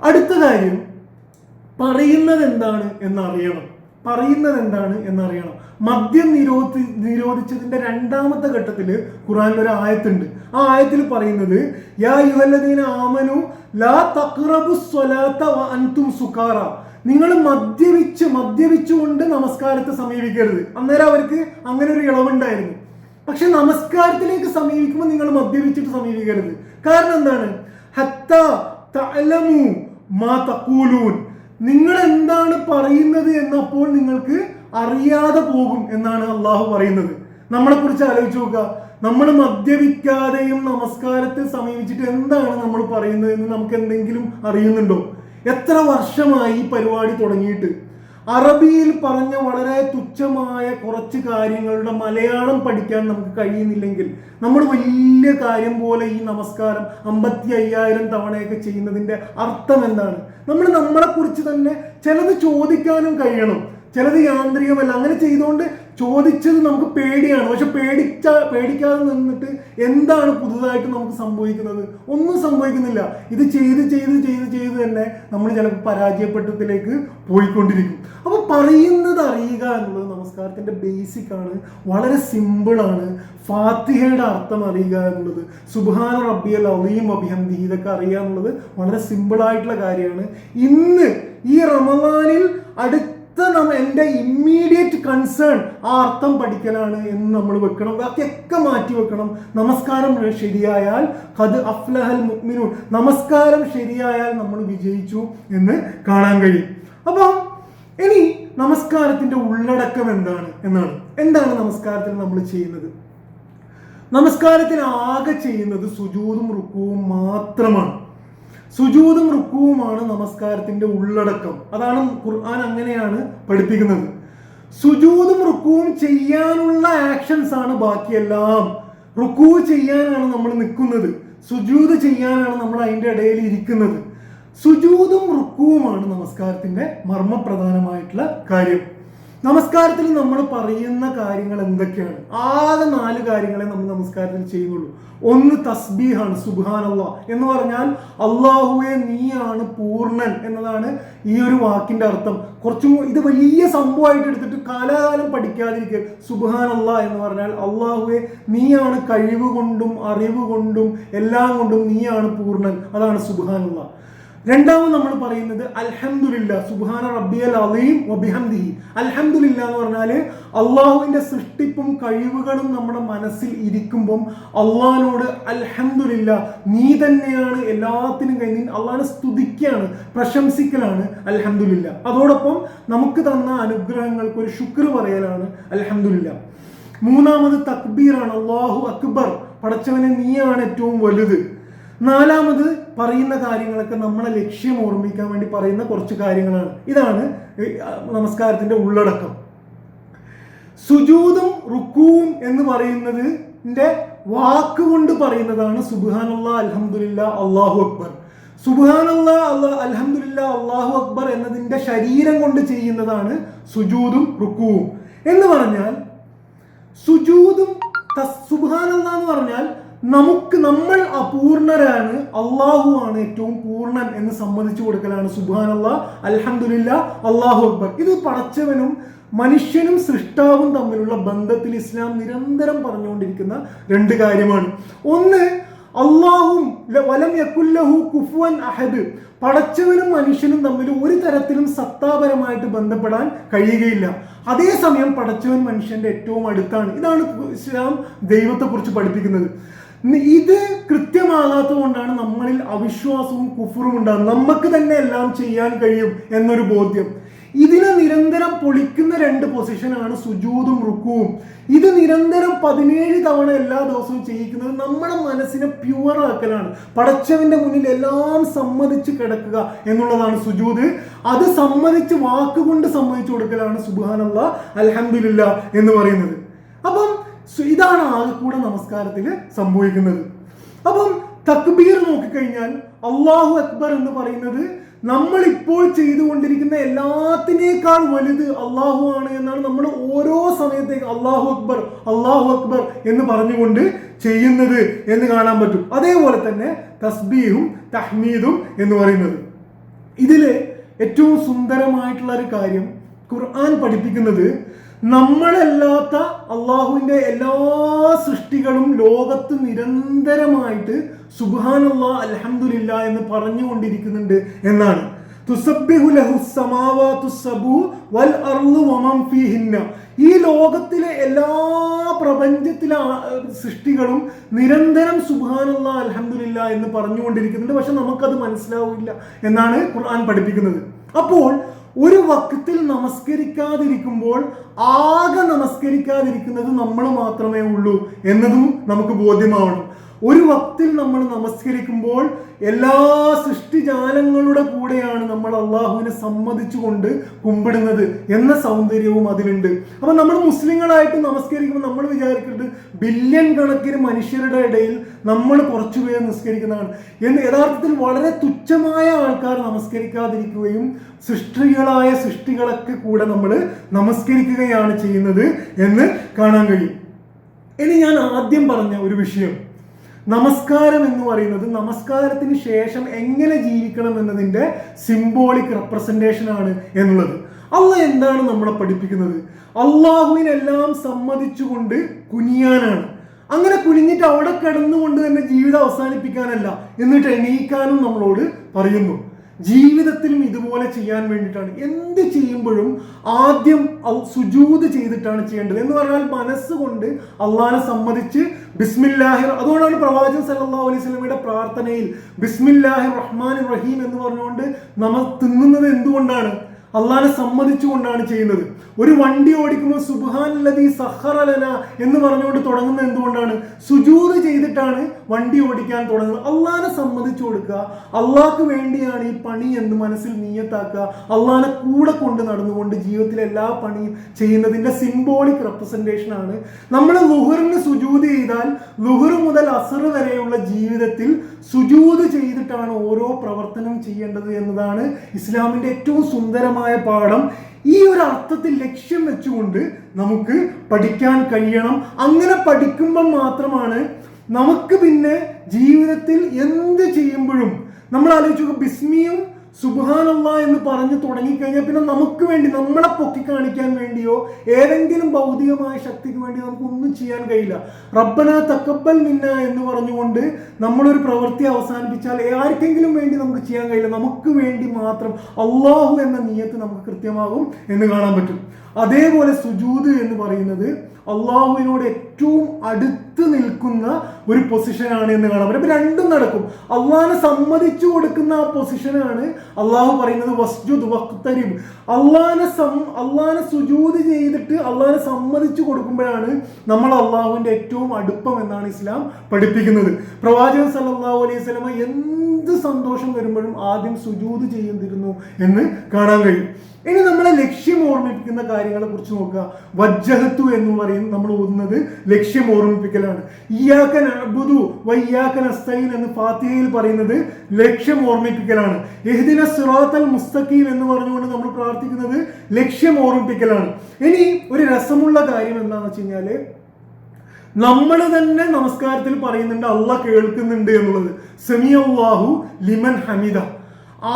അടുത്ത കാര്യം, പറയുന്നത് എന്താണ് എന്നറിയണം. മദ്യം നിരോധിച്ചതിന്റെ രണ്ടാമത്തെ ഘട്ടത്തിൽ ഖുർആനിൽ ഒരു ആയത്തുണ്ട്. ആ ആയത്തിൽ പറയുന്നത് യാ അയ്യുഹല്ലദീന ആമനു ലാ തഖ്റബുസ് സ്വലാത്ത വ അൻതും സുകാറ. നിങ്ങൾ മദ്യപിച്ചുകൊണ്ട് നമസ്കാരത്തെ സമീപിക്കരുത്. അന്നേരം അവർക്ക് അങ്ങനെ ഒരു ഇളവുണ്ടായിരുന്നു. പക്ഷെ നമസ്കാരത്തിലേക്ക് സമീപിക്കുമ്പോൾ നിങ്ങൾ മദ്യപിച്ചിട്ട് സമീപിക്കരുത്. കാരണം എന്താണ്? ഹത്താ തഅലമു മാ തഖൂലൂൻ. നിങ്ങൾ എന്താണ് പറയുന്നത് എന്നപ്പോൾ നിങ്ങൾക്ക് അറിയാതെ പോകും എന്നാണ് അള്ളാഹു പറയുന്നത്. നമ്മളെ കുറിച്ച് ആലോചിച്ച് നോക്കുക. നമ്മൾ മദ്യപിക്കാതെയും നമസ്കാരത്തെ സമീപിച്ചിട്ട് എന്താണ് നമ്മൾ പറയുന്നത് എന്ന് നമുക്ക് എന്തെങ്കിലും അറിയുന്നുണ്ടോ? എത്ര വർഷമായി ഈ പരിപാടി തുടങ്ങിയിട്ട്? അറബിയിൽ പറഞ്ഞ വളരെ തുച്ഛമായ കുറച്ച് കാര്യങ്ങളുടെ മലയാളം പഠിക്കാൻ നമുക്ക് കഴിയുന്നില്ലെങ്കിൽ നമ്മൾ വലിയ കാര്യം പോലെ ഈ നമസ്കാരം 55,000 തവണയൊക്കെ ചെയ്യുന്നതിന്റെ അർത്ഥം എന്താണ്? നമ്മളെ കുറിച്ച് തന്നെ ചിലത് ചോദിക്കാനും കഴിയണം, ചിലത് യാന്ത്രികമല്ല. അങ്ങനെ ചെയ്തുകൊണ്ട് ചോദിച്ചത് നമുക്ക് പേടിയാണ്. പക്ഷെ പേടിക്കാതെ നിന്നിട്ട് എന്താണ് പുതുതായിട്ട് നമുക്ക് സംഭവിക്കുന്നത്? ഒന്നും സംഭവിക്കുന്നില്ല. ഇത് ചെയ്ത് തന്നെ നമ്മൾ ചിലപ്പോൾ പരാജയപ്പെട്ടതിലേക്ക് പോയിക്കൊണ്ടിരിക്കും. അപ്പൊ പറയുന്നത് അറിയുക എന്നുള്ളത് നമസ്കാരത്തിന്റെ ബേസിക് ആണ്, വളരെ സിമ്പിളാണ്. ഫാത്തിഹയുടെ അർത്ഥം അറിയുക എന്നുള്ളത്, സുബ്ഹാന റബ്ബിയൽ അളീം വബിഹംദിഹി, ഇതൊക്കെ അറിയുക എന്നുള്ളത് വളരെ സിമ്പിളായിട്ടുള്ള കാര്യമാണ്. ഇന്ന് ഈ റമദാനിൽ എൻ്റെ ഇമ്മീഡിയറ്റ് കൺസേൺ ആ അർത്ഥം പഠിക്കലാണ് എന്ന് നമ്മൾ വെക്കണം. ബാക്കിയൊക്കെ മാറ്റി വെക്കണം. നമസ്കാരം ശരിയായാൽ ഖദ് അഫ്ലഹൽ മുഅ്മിനൂൻ, നമസ്കാരം ശരിയായാൽ നമ്മൾ വിജയിച്ചു എന്ന് കാണാൻ കഴിയും. അപ്പം ഇനി നമസ്കാരത്തിന്റെ ഉള്ളടക്കം എന്താണ് നമസ്കാരത്തിൽ നമ്മൾ ചെയ്യുന്നത്? നമസ്കാരത്തിൽ ആകെ ചെയ്യുന്നത് സുജൂദും റുക്കൂവും മാത്രമാണ്. സുജൂദും റുക്കുവുമാണ് നമസ്കാരത്തിന്റെ ഉള്ളടക്കം. അതാണ് ഖുർആൻ അങ്ങനെയാണ് പഠിപ്പിക്കുന്നത്. സുജൂദും റുക്കുവും ചെയ്യാനുള്ള ആക്ഷൻസ് ആണ് ബാക്കിയെല്ലാം. റുക്കൂ ചെയ്യാനാണ് നമ്മൾ നിൽക്കുന്നത്, സുജൂദ് ചെയ്യാനാണ് നമ്മൾ അതിൻ്റെ ഇടയിൽ ഇരിക്കുന്നത്. സുജൂദും റുക്കുവുമാണ് നമസ്കാരത്തിന്റെ മർമ്മപ്രധാനമായിട്ടുള്ള കാര്യം. നമസ്കാരത്തിൽ നമ്മൾ പറയുന്ന കാര്യങ്ങൾ എന്തൊക്കെയാണ്? ആകെ 4 കാര്യങ്ങളെ നമ്മൾ നമസ്കാരത്തിൽ ചെയ്യുന്നുള്ളൂ. ഒന്ന് തസ്ബീഹാണ്, സുബ്ഹാനല്ലാഹ് എന്ന് പറഞ്ഞാൽ അള്ളാഹുവെ നീയാണ് പൂർണ്ണൻ എന്നതാണ് ഈ ഒരു വാക്കിന്റെ അർത്ഥം. കുറച്ചും ഇത് വലിയ സംഭവമായിട്ട് എടുത്തിട്ട് കാലാകാലം പഠിക്കാതിരിക്കുക. സുബ്ഹാനല്ലാഹ് എന്ന് പറഞ്ഞാൽ അള്ളാഹുവെ നീയാണ് കഴിവ് കൊണ്ടും അറിവ് കൊണ്ടും എല്ലാം കൊണ്ടും നീയാണ് പൂർണ്ണൻ, അതാണ് സുബ്ഹാനല്ലാഹ്. രണ്ടാമത് നമ്മൾ പറയുന്നത് അൽഹംദുലില്ലാ, സുബ്ഹാന റബ്ബിയൽ അളീം വബിഹംദിഹി. അൽഹംദുലില്ലാ എന്ന് പറഞ്ഞാൽ അള്ളാഹുവിന്റെ സൃഷ്ടിപ്പും കഴിവുകളും നമ്മുടെ മനസ്സിൽ ഇരിക്കുമ്പം അള്ളാഹിനോട് അൽഹംദുലില്ലാ, നീ തന്നെയാണ് എല്ലാത്തിനും കഴിഞ്ഞ് അള്ളാഹിനെ സ്തുതിക്കുകയാണ്, പ്രശംസിക്കലാണ് അൽഹംദുലില്ലാ. അതോടൊപ്പം നമുക്ക് തന്ന അനുഗ്രഹങ്ങൾക്ക് ഒരു ശുക്ർ പറയലാണ് അൽഹംദുലില്ലാ. മൂന്നാമത് തക്ബീറാണ്, അല്ലാഹു അക്ബർ, പടച്ചവനെ നീയാണ് ഏറ്റവും വലുത്. നാലാമത് പറയുന്ന കാര്യങ്ങളൊക്കെ നമ്മളെ ലക്ഷ്യം ഓർമ്മിക്കാൻ വേണ്ടി പറയുന്ന കുറച്ച് കാര്യങ്ങളാണ്. ഇതാണ് നമസ്കാരത്തിന്റെ ഉള്ളടക്കം. സുജൂദും റുക്കൂവും എന്ന് പറയുന്നതിന്റെ വാക്കുകൊണ്ട് പറയുന്നതാണ് സുബ്ഹാനല്ലാഹ്, അൽഹംദുലില്ലാഹ്, അല്ലാഹു അക്ബർ. സുബ്ഹാനല്ലാഹ്, അൽഹംദുലില്ലാഹ്, അല്ലാഹു അക്ബർ എന്നതിന്റെ ശരീരം കൊണ്ട് ചെയ്യുന്നതാണ് സുജൂദും റുക്കൂവും. എന്ന് പറഞ്ഞാൽ സുജൂദും സുബ്ഹാനല്ലാഹ് എന്ന് പറഞ്ഞാൽ നമ്മൾ അപൂർണരാണ്, അള്ളാഹു ആണ് ഏറ്റവും പൂർണ്ണൻ എന്ന് സമ്മതിച്ചു കൊടുക്കലാണ് സുബ്ഹാനല്ലാഹ്, അൽഹംദുലില്ലാഹ്, അല്ലാഹു അക്ബർ. ഇത് പടച്ചവനും മനുഷ്യനും സൃഷ്ടാവും തമ്മിലുള്ള ബന്ധത്തിൽ ഇസ്ലാം നിരന്തരം പറഞ്ഞുകൊണ്ടിരിക്കുന്ന 2 കാര്യമാണ്. ഒന്ന്, അല്ലാഹും വലം യകുല്ലഹു കുഫുവൻ അഹദ്, പടച്ചവനും മനുഷ്യനും തമ്മിൽ ഒരു തരത്തിലും സത്താപരമായിട്ട് ബന്ധപ്പെടാൻ കഴിയുകയില്ല. അതേസമയം പടച്ചവൻ മനുഷ്യന്റെ ഏറ്റവും അടുത്താണ്. ഇതാണ് ഇസ്ലാം ദൈവത്തെ കുറിച്ച് പഠിപ്പിക്കുന്നത്. ഇത് കൃത്യമാകാത്തത് കൊണ്ടാണ് നമ്മളിൽ അവിശ്വാസവും കുഫറും ഉണ്ടാകുന്നത്. നമുക്ക് തന്നെ എല്ലാം ചെയ്യാൻ കഴിയും എന്നൊരു ബോധ്യം. ഇതിനെ നിരന്തരം പൊളിക്കുന്ന 2 പൊസിഷനാണ് സുജൂദും റുക്കുവും. ഇത് നിരന്തരം 17 തവണ എല്ലാ ദിവസവും ചെയ്യിക്കുന്നത് നമ്മുടെ മനസ്സിനെ പ്യുവർ ആക്കലാണ്. പടച്ചവന്റെ മുന്നിൽ എല്ലാം സമ്മതിച്ച് കിടക്കുക എന്നുള്ളതാണ് സുജൂദ്. അത് സമ്മതിച്ച് വാക്കുകൊണ്ട് സമ്മതിച്ചു കൊടുക്കലാണ് സുബ്ഹാനല്ലാഹ് അൽഹംദുലില്ലാഹ് എന്ന് പറയുന്നത്. അപ്പം ഇതാണ് ആകെ കൂടെ നമസ്കാരത്തിൽ സംഭവിക്കുന്നത്. അപ്പം തക്ബീർ നോക്കിക്കഴിഞ്ഞാൽ അല്ലാഹു അക്ബർ എന്ന് പറയുന്നത് നമ്മൾ ഇപ്പോൾ ചെയ്തുകൊണ്ടിരിക്കുന്ന എല്ലാത്തിനേക്കാൾ വലുത് അള്ളാഹു ആണ് എന്നാണ് നമ്മൾ ഓരോ സമയത്തേക്ക് അള്ളാഹു അക്ബർ എന്ന് പറഞ്ഞുകൊണ്ട് ചെയ്യുന്നത് എന്ന് കാണാൻ പറ്റും. അതേപോലെ തന്നെ തസ്ബീഹും തഹ്മീദും എന്ന് പറയുന്നത്. ഇതില് ഏറ്റവും സുന്ദരമായിട്ടുള്ള ഒരു കാര്യം ഖുർആൻ പഠിപ്പിക്കുന്നത്, നമ്മളല്ലാത്ത അള്ളാഹുവിന്റെ എല്ലാ സൃഷ്ടികളും ലോകത്ത് നിരന്തരമായിട്ട് സുബ്ഹാനല്ലാഹ് അൽഹംദുലില്ലാഹ് എന്ന് പറഞ്ഞുകൊണ്ടിരിക്കുന്നുണ്ട് എന്നാണ്. തുസബ്ബിഹു ലഹു സമാവാതു സബു വൽ അർളു വമൻ ഫീഹിന്ന. ഈ ലോകത്തിലെ എല്ലാ പ്രപഞ്ചത്തിലെ സൃഷ്ടികളും നിരന്തരം സുബ്ഹാനല്ലാഹ് അൽഹംദുലില്ലാഹ് എന്ന് പറഞ്ഞുകൊണ്ടിരിക്കുന്നുണ്ട്. പക്ഷെ നമുക്കത് മനസ്സിലാവില്ല എന്നാണ് ഖുർആൻ പഠിപ്പിക്കുന്നത്. അപ്പോൾ ഒരു വക്തിൽ നമസ്കരിക്കാതിരിക്കുമ്പോൾ ആകെ നമസ്കരിക്കാതിരിക്കുന്നത് നമ്മൾ മാത്രമേ ഉള്ളൂ എന്നതും നമുക്ക് ബോധ്യമാവണം. ഒരു വക്തിൽ നമ്മൾ നമസ്കരിക്കുമ്പോൾ എല്ലാ സൃഷ്ടിജാലങ്ങളുടെ കൂടെയാണ് നമ്മൾ അള്ളാഹുവിനെ സമ്മതിച്ചുകൊണ്ട് കുമ്പിടുന്നത് എന്ന സൗന്ദര്യവും അതിലുണ്ട്. അപ്പൊ നമ്മൾ മുസ്ലിങ്ങളായിട്ട് നമസ്കരിക്കുമ്പോൾ നമ്മൾ വിചാരിക്കുന്നത് ബില്യൺ കണക്കിന് മനുഷ്യരുടെ ഇടയിൽ നമ്മൾ കുറച്ചുപേർ നിസ്കരിക്കുന്നതാണ് എന്ന്. യഥാർത്ഥത്തിൽ വളരെ തുച്ഛമായ ആൾക്കാർ നമസ്കരിക്കാതിരിക്കുകയും സൃഷ്ടികളൊക്കെ കൂടെ നമ്മൾ നമസ്കരിക്കുകയാണ് ചെയ്യുന്നത് എന്ന് കാണാൻ കഴിയും. ഇനി ഞാൻ ആദ്യം പറഞ്ഞ ഒരു വിഷയം, നമസ്കാരം എന്ന് പറയുന്നത് നമസ്കാരത്തിന് ശേഷം എങ്ങനെ ജീവിക്കണം എന്നതിന്റെ സിംബോളിക് റെപ്രസെന്റേഷൻ ആണ് എന്നുള്ളത്. അള്ളാഹ് എന്താണ് നമ്മളെ പഠിപ്പിക്കുന്നത്? അള്ളാഹുവിനെല്ലാം സമ്മതിച്ചുകൊണ്ട് കുനിയാനാണ്. അങ്ങനെ കുനിഞ്ഞിട്ട് അവിടെ കിടന്നുകൊണ്ട് തന്നെ ജീവിതം അവസാനിപ്പിക്കാനല്ല, എന്നിട്ട് എണീക്കാനും നമ്മളോട് പറയുന്നു. ജീവിതത്തിലും ഇതുപോലെ ചെയ്യാൻ വേണ്ടിയിട്ടാണ്. എന്ത് ചെയ്യുമ്പോഴും ആദ്യം സുജൂദ് ചെയ്തിട്ടാണ് ചെയ്യേണ്ടത്. എന്ന് പറഞ്ഞാൽ മനസ്സുകൊണ്ട് അള്ളാഹനെ സമ്മതിച്ച് ബിസ്മില്ലാഹിർ, അതുകൊണ്ടാണ് പ്രവാചകൻ സല്ലല്ലാഹു അലൈഹി വസല്ലമയുടെ പ്രാർത്ഥനയിൽ ബിസ്മില്ലാഹിർ റഹ്മാനിർ റഹീം എന്ന് പറഞ്ഞുകൊണ്ട് നമ്മൾ തിന്നുന്നത് എന്തുകൊണ്ടാണ്? അള്ളാഹനെ സമ്മതിച്ചുകൊണ്ടാണ് ചെയ്യുന്നത്. ഒരു വണ്ടി ഓടിക്കുമ്പോൾ സുബ്ഹാനല്ലദീ സഖറ ലനാ എന്ന് പറഞ്ഞുകൊണ്ട് തുടങ്ങുന്നത് എന്തുകൊണ്ടാണ്? സുജൂദ് ചെയ്തിട്ടാണ് വണ്ടി ഓടിക്കാൻ തുടങ്ങുന്നത്. അള്ളാഹനെ സമ്മതിച്ചു കൊടുക്കുക, അള്ളാഹ്ക്ക് വേണ്ടിയാണ് ഈ പണി എന്ന് മനസ്സിൽ നിയ്യത്താക്കുക. അള്ളാഹനെ കൂടെ കൊണ്ട് നടന്നുകൊണ്ട് ജീവിതത്തിലെ എല്ലാ പണിയും ചെയ്യുന്നതിന്റെ സിംബോളിക് റെപ്രസെന്റേഷൻ ആണ്. നമ്മൾ ളുഹറിന് സുജൂദ് ചെയ്താൽ ളുഹർ മുതൽ അസ്ർ വരെയുള്ള ജീവിതത്തിൽ സുജൂദ് ചെയ്തിട്ടാണ് ഓരോ പ്രവർത്തനം ചെയ്യേണ്ടത് എന്നതാണ് ഇസ്ലാമിന്റെ ഏറ്റവും സുന്ദരമായ പാഠം. ഈ ഒരു അർത്ഥത്തിൽ ലക്ഷ്യം വെച്ചുകൊണ്ട് നമുക്ക് പഠിക്കാൻ കഴിയണം. അങ്ങനെ പഠിക്കുമ്പോൾ മാത്രമാണ് നമുക്ക് പിന്നെ ജീവിതത്തിൽ എന്ത് ചെയ്യുമ്പോഴും നമ്മൾ ആലോചിക്കുക, ബിസ്മിയും സുബ്ഹാനല്ലാഹ് എന്ന് പറഞ്ഞു തുടങ്ങിക്കഴിഞ്ഞാൽ പിന്നെ നമുക്ക് വേണ്ടി, നമ്മളെ പൊക്കി കാണിക്കാൻ വേണ്ടിയോ ഏതെങ്കിലും ഭൗതികമായ ശക്തിക്ക് വേണ്ടി നമുക്ക് ഒന്നും ചെയ്യാൻ കഴിയില്ല. റബ്ബനാ തഖബ്ബൽ മിന്ന എന്ന് പറഞ്ഞുകൊണ്ട് നമ്മളൊരു പ്രവൃത്തി അവസാനിപ്പിച്ചാൽ ആർക്കെങ്കിലും വേണ്ടി നമുക്ക് ചെയ്യാൻ കഴിയില്ല. നമുക്ക് വേണ്ടി മാത്രം അള്ളാഹു എന്ന നിയ്യത്ത് നമുക്ക് കൃത്യമാകും എന്ന് കാണാൻ പറ്റും. അതേപോലെ സുജൂദ് എന്ന് പറയുന്നത് അള്ളാഹുവിനോട് ഏറ്റവും അടുത്ത് നിൽക്കുന്ന ഒരു പൊസിഷനാണ് എന്ന് കാണാൻ പറ്റും. അപ്പൊ രണ്ടും നടക്കും. അള്ളാഹിനെ സമ്മതിച്ചു കൊടുക്കുന്ന ആ പൊസിഷനാണ് അള്ളാഹു പറയുന്നത് വസ്ജുദ് വഖ്തരിബ്. അള്ളാഹിനെ സുജൂദ് ചെയ്തിട്ട് അള്ളാഹിനെ സമ്മതിച്ചു കൊടുക്കുമ്പോഴാണ് നമ്മൾ അള്ളാഹുവിന്റെ ഏറ്റവും അടുപ്പം എന്നാണ് ഇസ്ലാം പഠിപ്പിക്കുന്നത്. പ്രവാചകൻ സല്ലല്ലാഹു അലൈഹി വസല്ലമ എന്ത് സന്തോഷം വരുമ്പോഴും ആദ്യം സുജൂദ് ചെയ്യുന്നിരുന്നു എന്ന് കാണാൻ കഴിയും. ഇനി നമ്മളെ ലക്ഷ്യം ഓർമ്മിപ്പിക്കുന്ന കാര്യങ്ങളെ കുറിച്ച് നോക്കുക. വജ്ജഹത്തു എന്ന് പറയുന്നത് നമ്മൾ ഓതുന്നത് ലക്ഷ്യം ഓർമ്മിപ്പിക്കലാണ്. ഇയ്യാക നഅ്ബുദു വഇയ്യാക നസ്തഈൻ എന്ന് ഫാത്തിഹയിൽ പറയുന്നത് ലക്ഷ്യം ഓർമ്മിപ്പിക്കലാണ്. ഇഹ്ദിന സിറാത്തൽ മുസ്തഖീം എന്ന് പറഞ്ഞുകൊണ്ട് നമ്മൾ പ്രാർത്ഥിക്കുന്നത് ലക്ഷ്യം ഓർമ്മിപ്പിക്കലാണ്. ഇനി ഒരു രസമുള്ള കാര്യം എന്താണെന്ന് വെച്ച് കഴിഞ്ഞാല്, നമ്മൾ തന്നെ നമസ്കാരത്തിൽ പറയുന്നുണ്ട് അള്ളാഹ് കേൾക്കുന്നുണ്ട് എന്നുള്ളത്. സമീഅല്ലാഹു ലിമൻ ഹമിദ.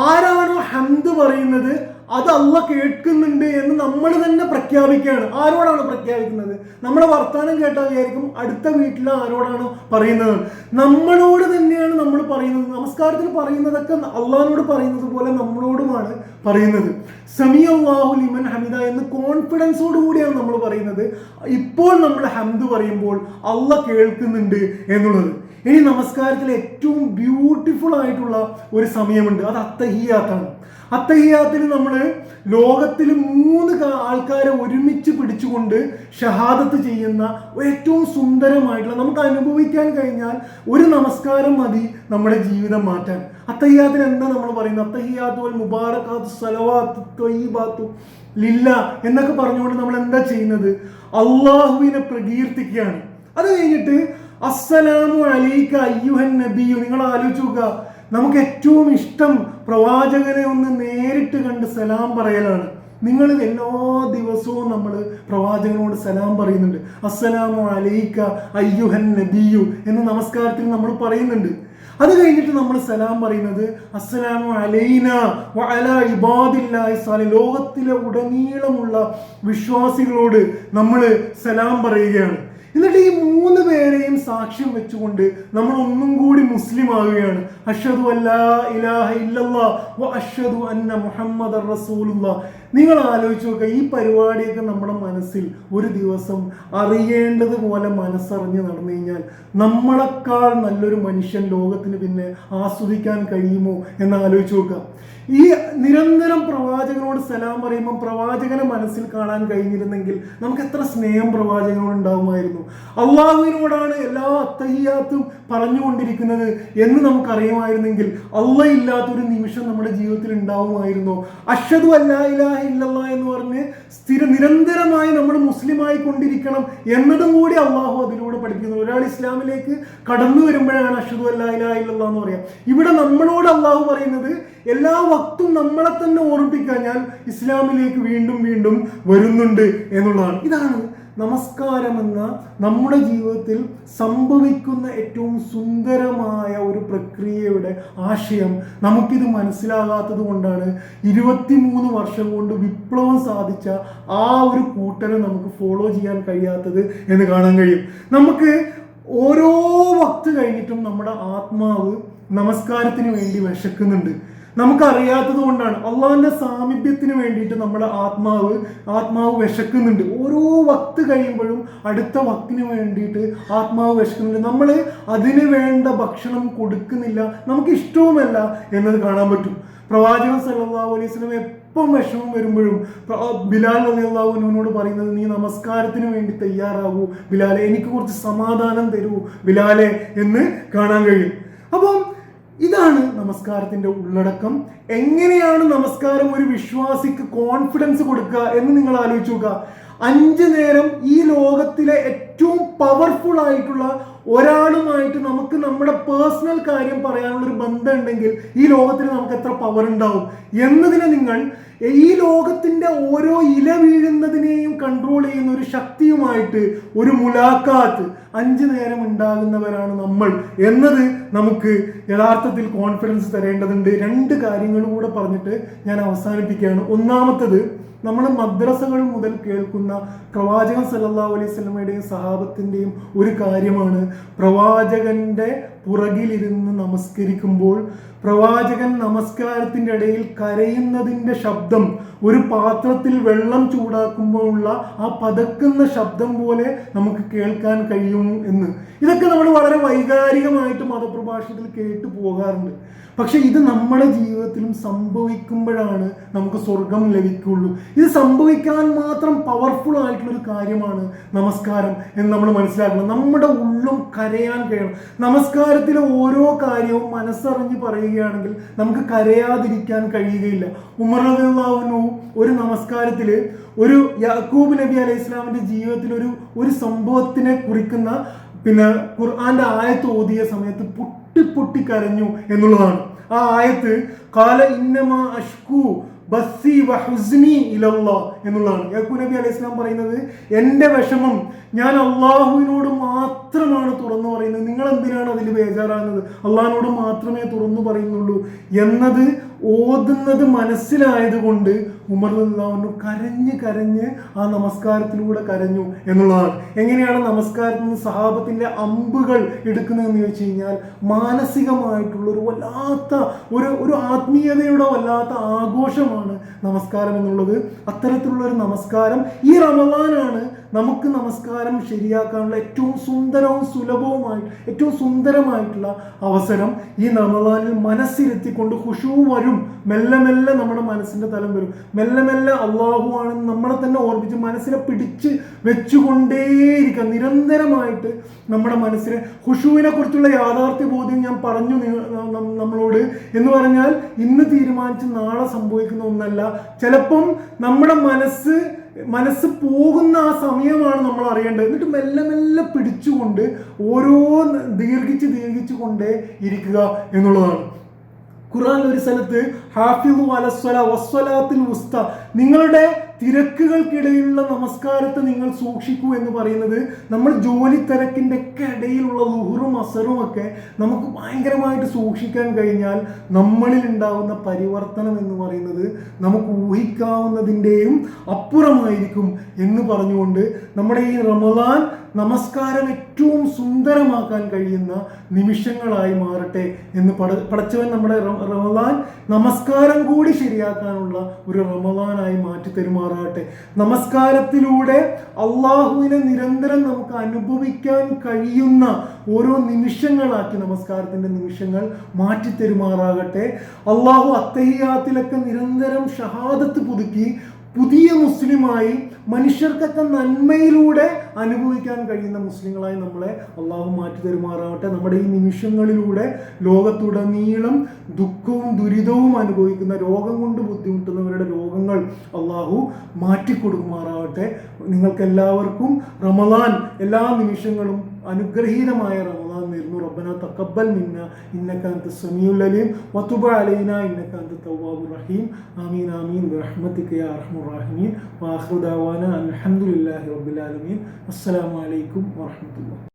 ആരാണോ ഹംദ് പറയുന്നത് അത് അള്ളാഹ് കേൾക്കുന്നുണ്ട് എന്ന് നമ്മൾ തന്നെ പ്രഖ്യാപിക്കുകയാണ്. ആരോടാണ് പ്രഖ്യാപിക്കുന്നത്? നമ്മളെ വർത്താനം കേട്ടാൽ വിചാരിക്കും അടുത്ത വീട്ടിൽ ആരോടാണ് പറയുന്നത്. നമ്മളോട് തന്നെയാണ് നമ്മൾ പറയുന്നത്. നമസ്കാരത്തിൽ പറയുന്നതൊക്കെ അള്ളാഹിനോട് പറയുന്നത് പോലെ നമ്മളോടുമാണ് പറയുന്നത്. സമീഅല്ലാഹു ലിമൻ ഹമിദ എന്ന് കോൺഫിഡൻസോട് കൂടിയാണ് നമ്മൾ പറയുന്നത്. ഇപ്പോൾ നമ്മൾ ഹംദ് പറയുമ്പോൾ അള്ളാഹ് കേൾക്കുന്നുണ്ട് എന്നുള്ളത്. ഇനി നമസ്കാരത്തിൽ ഏറ്റവും ബ്യൂട്ടിഫുൾ ആയിട്ടുള്ള ഒരു സമയമുണ്ട്, അത് അത്തഹിയാത്താണ്. അത്തഹിയാത്തിൽ നമ്മൾ ലോകത്തിൽ 3 ആൾക്കാരെ ഒരുമിച്ച് പിടിച്ചുകൊണ്ട് ഷഹാദത്ത് ചെയ്യുന്ന ഏറ്റവും സുന്ദരമായിട്ടുള്ള, നമുക്ക് അനുഭവിക്കാൻ കഴിഞ്ഞാൽ ഒരു നമസ്കാരം മതി നമ്മുടെ ജീവിതം മാറ്റാൻ. അത്തഹിയാത്തിൽ എന്താ നമ്മൾ പറയുന്നത്? അത്തഹിയാത്തു വൽ മുബാറകാത്തു സ്വലവാത്തു ത്വയ്യിബാത്തു ലില്ല എന്നൊക്കെ പറഞ്ഞുകൊണ്ട് നമ്മൾ എന്താ ചെയ്യുന്നത്? അള്ളാഹുവിനെ പ്രകീർത്തിക്കുകയാണ്. അത് കഴിഞ്ഞിട്ട് അസ്സലാമു അലൈക അയ്യുഹൻ നബിയു, നിങ്ങൾ ആലോചിച്ച് നോക്കുക, നമുക്ക് ഏറ്റവും ഇഷ്ടം പ്രവാചകനെ ഒന്ന് നേരിട്ട് കണ്ട് സലാം പറയലാണ്. നിങ്ങൾ എല്ലാ ദിവസവും നമ്മൾ പ്രവാചകനോട് സലാം പറയുന്നുണ്ട്. അസ്സലാമു അലൈക അയ്യുഹൻ നബിയു എന്ന് നമസ്കാരത്തിൽ നമ്മൾ പറയുന്നുണ്ട്. അത് കഴിഞ്ഞിട്ട് നമ്മൾ സലാം പറയുന്നത് അസ്സലാമു അലൈന വ അലാ ഇബാദില്ലാഹി സാലിഹീൻ, ലോകത്തിലെ ഉടനീളമുള്ള വിശ്വാസികളോട് നമ്മൾ സലാം പറയുകയാണ്. എന്നിട്ട് ഈ 3 പേരെയും സാക്ഷ്യം വെച്ചുകൊണ്ട് നമ്മൾ ഒന്നും കൂടി മുസ്ലിം ആവുകയാണ്. അഷ്ഹദു അല്ലാ ഇലാഹ ഇല്ലല്ലാഹ് വ അഷ്ഹദു അന്ന മുഹമ്മദർ റസൂലുള്ളാഹ്. നിങ്ങൾ ആലോചിച്ച് നോക്കുക, ഈ പരിപാടിയൊക്കെ നമ്മുടെ മനസ്സിൽ ഒരു ദിവസം അറിയേണ്ടതുപോലെ മനസ്സറിഞ്ഞ് നടന്നു കഴിഞ്ഞാൽ നമ്മളെക്കാൾ നല്ലൊരു മനുഷ്യൻ ലോകത്തിന് പിന്നെ ആസ്വദിക്കാൻ കഴിയുമോ എന്ന് ആലോചിച്ച് നോക്കുക. ഈ നിരന്തരം പ്രവാചകനോട് സലാം പറയുമ്പോൾ പ്രവാചകനെ മനസ്സിൽ കാണാൻ കഴിഞ്ഞിരുന്നെങ്കിൽ നമുക്ക് എത്ര സ്നേഹം പ്രവാചകനോട് ഉണ്ടാവുമായിരുന്നു. അള്ളാഹുവിനോടാണ് എല്ലാ അത്തഹിയാത്തും പറഞ്ഞുകൊണ്ടിരിക്കുന്നത് എന്ന് നമുക്കറിയുമായിരുന്നെങ്കിൽ അള്ളാഹ് ഇല്ലാത്തൊരു നിമിഷം നമ്മുടെ ജീവിതത്തിൽ ഉണ്ടാവുമായിരുന്നോ? അഷ്ഹദു അല്ലാ ഇലാഹ ഇല്ലല്ലാഹ് എന്ന് പറഞ്ഞ് നിരന്തരമായി നമ്മൾ മുസ്ലിമായി കൊണ്ടിരിക്കണം എന്നതും കൂടി അള്ളാഹു അതിലൂടെ പഠിപ്പിക്കുന്നു. ഒരാൾ ഇസ്ലാമിലേക്ക് കടന്നു വരുമ്പോഴാണ് അഷ്ഹദു അല്ലാ ഇലാഹ ഇല്ലല്ലാഹ് എന്ന് പറയാം. ഇവിടെ നമ്മളോട് അള്ളാഹു പറയുന്നത് എല്ലാ വക്തും നമ്മളെ തന്നെ ഓർമ്മിപ്പിക്കാൻ ഞാൻ ഇസ്ലാമിലേക്ക് വീണ്ടും വീണ്ടും വരുന്നുണ്ട് എന്നുള്ളതാണ്. ഇതാണ് നമസ്കാരം എന്ന നമ്മുടെ ജീവിതത്തിൽ സംഭവിക്കുന്ന ഏറ്റവും സുന്ദരമായ ഒരു പ്രക്രിയയുടെ ആശയം. നമുക്കിത് മനസ്സിലാകാത്തത് കൊണ്ടാണ് 23 വർഷം കൊണ്ട് വിപ്ലവം സാധിച്ച ആ ഒരു കൂട്ടരെ നമുക്ക് ഫോളോ ചെയ്യാൻ കഴിയാത്തത് എന്ന് കാണാൻ കഴിയും. നമുക്ക് ഓരോ വക്ത് കഴിഞ്ഞിട്ടും നമ്മുടെ ആത്മാവ് നമസ്കാരത്തിന് വേണ്ടി വിശക്കുന്നുണ്ട്. നമുക്കറിയാത്തത് കൊണ്ടാണ്. അള്ളാഹിന്റെ സാമീപ്യത്തിന് വേണ്ടിയിട്ട് നമ്മുടെ ആത്മാവ് വിശക്കുന്നുണ്ട്. ഓരോ വക്ത് കഴിയുമ്പോഴും അടുത്ത വക്തിന് വേണ്ടിയിട്ട് ആത്മാവ് വിശക്കുന്നുണ്ട്. നമ്മൾ അതിന് വേണ്ട ഭക്ഷണം കൊടുക്കുന്നില്ല, നമുക്ക് ഇഷ്ടവുമല്ല എന്നത് കാണാൻ പറ്റും. പ്രവാചകൻ സല്ലല്ലാഹു അലൈഹി വസല്ലം എപ്പം വിഷമം വരുമ്പോഴും ബിലാൽ റളിയല്ലാഹു അൻഹുവിനോട് പറയുന്നത്, നീ നമസ്കാരത്തിന് വേണ്ടി തയ്യാറാകൂ ബിലാലെ, എനിക്ക് കുറച്ച് സമാധാനം തരൂ ബിലാലെ എന്ന് കാണാൻ കഴിയും. അപ്പം ഇതാണ് നമസ്കാരത്തിന്റെ ഉള്ളടക്കം. എങ്ങനെയാണ് നമസ്കാരം ഒരു വിശ്വാസിക്ക് കോൺഫിഡൻസ് കൊടുക്കുക എന്ന് നിങ്ങൾ ആലോചിച്ച് നോക്കുക. 5 നേരം ഈ ലോകത്തിലെ ഏറ്റവും പവർഫുൾ ആയിട്ടുള്ള ഒരാളുമായിട്ട് നമുക്ക് നമ്മുടെ പേഴ്സണൽ കാര്യം പറയാനുള്ള ഒരു ബന്ധം ഉണ്ടെങ്കിൽ ഈ ലോകത്തിൽ നമുക്ക് എത്ര പവർ ഉണ്ടാവും എന്നതിനെ നിങ്ങൾ ഈ ലോകത്തിന്റെ ഓരോ ഇല വീഴുന്നതിനെയും കൺട്രോൾ ചെയ്യുന്ന ഒരു ശക്തിയുമായിട്ട് ഒരു മുലാഖാത്ത് 5 നേരം ഉണ്ടാകുന്നവരാണ് നമ്മൾ എന്നത് നമുക്ക് യഥാർത്ഥത്തിൽ കോൺഫിഡൻസ് തരേണ്ടതുണ്ട്. 2 കാര്യങ്ങൾ കൂടെ പറഞ്ഞിട്ട് ഞാൻ അവസാനിപ്പിക്കുകയാണ്. ഒന്നാമത്തത്, നമ്മൾ മദ്രസകൾ മുതൽ കേൾക്കുന്ന പ്രവാചകൻ സല്ലല്ലാഹു അലൈഹി വസല്ലമയുടെയും സഹാബത്തിൻ്റെയും ഒരു കാര്യമാണ്, പ്രവാചകന്റെ പുറകിലിരുന്ന് നമസ്കരിക്കുമ്പോൾ പ്രവാചകൻ നമസ്കാരത്തിൻ്റെ ഇടയിൽ കരയുന്നതിൻ്റെ ശബ്ദം ഒരു പാത്രത്തിൽ വെള്ളം ചൂടാക്കുമ്പോഴുള്ള ആ പതക്കുന്ന ശബ്ദം പോലെ നമുക്ക് കേൾക്കാൻ കഴിയും എന്ന്. ഇതൊക്കെ നമ്മൾ വളരെ വൈകാരികമായിട്ട് മതപ്രഭാഷണത്തിൽ കേട്ടു പോകാറുണ്ട്. പക്ഷെ ഇത് നമ്മുടെ ജീവിതത്തിലും സംഭവിക്കുമ്പോഴാണ് നമുക്ക് സ്വർഗം ലഭിക്കുള്ളൂ. ഇത് സംഭവിക്കാൻ മാത്രം പവർഫുൾ ആയിട്ടുള്ളൊരു കാര്യമാണ് നമസ്കാരം എന്ന് നമ്മൾ മനസ്സിലാക്കണം. നമ്മുടെ ഉള്ളും കരയാൻ കഴിയണം. നമസ്കാരത്തിലെ ഓരോ കാര്യവും മനസ്സറിഞ്ഞ് പറയുകയാണെങ്കിൽ നമുക്ക് കരയാതിരിക്കാൻ കഴിയുകയില്ല. ഉമർ റളിയല്ലാഹു അൻഹു ഒരു നമസ്കാരത്തിൽ ഒരു യാക്കൂബ് നബി അലൈഹി ഇസ്ലാമിന്റെ ജീവിതത്തിൽ ഒരു സംഭവത്തിനെ കുറിക്കുന്ന ഖുർആന്റെ ആയത്ത് ഓതിയ സമയത്ത് പൊട്ടി കരഞ്ഞു എന്നുള്ളതാണ്. ആ ആയത്ത് ഖാല ഇന്നമാ അഷ്കു ബസ്സി വഹുസ്നി ഇലല്ലാഹ് എന്നുള്ളതാണ്. യാക്കൂബ് നബി അലൈഹി ഇസ്ലാം പറയുന്നത്, എൻ്റെ വിഷമം ഞാൻ അള്ളാഹുവിനോട് മാത്രമാണ് തുറന്നു പറയുന്നത്, നിങ്ങൾ എന്തിനാണ് അതിൽ ബേജാറാകുന്നത്, അള്ളാഹിനോട് മാത്രമേ തുറന്നു പറയുന്നുള്ളൂ എന്നത് ഓതുന്നത് മനസ്സിലായത് കൊണ്ട് ഉമർ റളിയല്ലാഹു അൻഹു കരഞ്ഞ് കരഞ്ഞ് ആ നമസ്കാരത്തിലൂടെ കരഞ്ഞു എന്നുള്ളതാണ്. എങ്ങനെയാണ് നമസ്കാരത്തിൽ നിന്ന് സഹാബത്തിന്റെ അമ്പുകൾ എടുക്കുന്നതെന്ന് ചോദിച്ചു കഴിഞ്ഞാൽ മാനസികമായിട്ടുള്ള ഒരു വല്ലാത്ത ഒരു ആത്മീയതയുടെ വല്ലാത്ത ആഘോഷമാണ് നമസ്കാരം എന്നുള്ളത്. അത്തരത്തിലുള്ള ഒരു നമസ്കാരം ഈ റമദാനാണ് നമുക്ക് നമസ്കാരം ശരിയാക്കാനുള്ള ഏറ്റവും സുന്ദരവും സുലഭവുമായി ഏറ്റവും സുന്ദരമായിട്ടുള്ള അവസരം. ഈ റമദാനിൽ മനസ്സിരുത്തിക്കൊണ്ട് ഖുശൂ വരും, മെല്ലെ മെല്ലെ നമ്മുടെ മനസ്സിന്റെ തലം വരും, മെല്ലെ മെല്ലെ അള്ളാഹു ആണെന്ന് നമ്മളെ തന്നെ ഓർമ്മിച്ച് മനസ്സിനെ പിടിച്ച് വെച്ചുകൊണ്ടേയിരിക്കുക. നിരന്തരമായിട്ട് നമ്മുടെ മനസ്സിനെ ഖുശൂവിനെ കുറിച്ചുള്ള യാഥാർത്ഥ്യ ബോധ്യം ഞാൻ പറഞ്ഞു നമ്മളോട് എന്ന് പറഞ്ഞാൽ ഇന്ന് തീരുമാനിച്ച് നാളെ സംഭവിക്കുന്ന ഒന്നല്ല. ചിലപ്പം നമ്മുടെ മനസ്സ് പോകുന്ന ആ സമയമാണ് നമ്മൾ അറിയേണ്ടത്. എന്നിട്ട് മെല്ലെ മെല്ലെ പിടിച്ചുകൊണ്ട് ഓരോ ദീർഘിച്ച് കൊണ്ടേ ഇരിക്കുക എന്നുള്ളതാണ്. ഖുർആൻ ഒരു സ്ഥലത്ത് ഹാഫിളു അലസ്വല വസ്വലാത്തിൽ ഉസ്ത, നിങ്ങളുടെ തിരക്കുകൾക്കിടയിലുള്ള നമസ്കാരത്തെ നിങ്ങൾ സൂക്ഷിക്കൂ എന്ന് പറയുന്നത് നമ്മൾ ജോലി തിരക്കിൻ്റെ ഒക്കെ ഇടയിലുള്ള ളുഹറും അസറും ഒക്കെ നമുക്ക് ഭയങ്കരമായിട്ട് സൂക്ഷിക്കാൻ കഴിഞ്ഞാൽ നമ്മളിൽ ഉണ്ടാകുന്ന പരിവർത്തനം എന്ന് പറയുന്നത് നമുക്ക് ഊഹിക്കാവുന്നതിൻ്റെയും അപ്പുറമായിരിക്കും എന്ന് പറഞ്ഞുകൊണ്ട് നമ്മുടെ ഈ റമദാൻ നമസ്കാരം ഏറ്റവും സുന്ദരമാക്കാൻ കഴിയുന്ന നിമിഷങ്ങളായി മാറട്ടെ എന്ന് പടച്ചവൻ നമ്മുടെ റമദാൻ നമസ്കാരം കൂടി ശരിയാക്കാനുള്ള ഒരു റമദാനായി മാറ്റി തരുമാറാകട്ടെ. നമസ്കാരത്തിലൂടെ അള്ളാഹുവിനെ നിരന്തരം നമുക്ക് അനുഭവിക്കാൻ കഴിയുന്ന ഓരോ നിമിഷങ്ങളാക്കി നമസ്കാരത്തിൻ്റെ നിമിഷങ്ങൾ മാറ്റി തരുമാറാകട്ടെ. അള്ളാഹു അത്തഹിയാത്തിലൊക്കെ നിരന്തരം ഷഹാദത്ത് പുതുക്കി പുതിയ മുസ്ലിമായി മനുഷ്യർക്കൊക്കെ നന്മയിലൂടെ അനുഭവിക്കാൻ കഴിയുന്ന മുസ്ലിങ്ങളായി നമ്മളെ അള്ളാഹു മാറ്റി തരുമാറാവട്ടെ. നമ്മുടെ ഈ നിമിഷങ്ങളിലൂടെ ലോകത്തുടനീളം ദുഃഖവും ദുരിതവും അനുഭവിക്കുന്ന, രോഗം കൊണ്ട് ബുദ്ധിമുട്ടുന്നവരുടെ രോഗങ്ങൾ അള്ളാഹു മാറ്റിക്കൊടുക്കുമാറാവട്ടെ. നിങ്ങൾക്കെല്ലാവർക്കും റമദാൻ എല്ലാ നിമിഷങ്ങളും അനുഗ്രഹീതമായ റമദാൻ നേരുന്നു. റബ്ബന തഖബ്ബൽ മിന്ന ഇന്നക അൻത സമീഉൽ അലീം വതുബ് അലൈനാ ഇന്നക അൻത തവ്വാബുർ റഹീം. ആമീൻ ആമീൻ ബിറഹ്മതിക യാ അർഹമർ റഹീമീൻ. വആഖിറു ദഅവാന അൽഹംദുലില്ലാഹി റബ്ബിൽ ആലമീൻ. അസ്സലാമു അലൈക്കും വറഹ്മത്തുള്ളാഹി.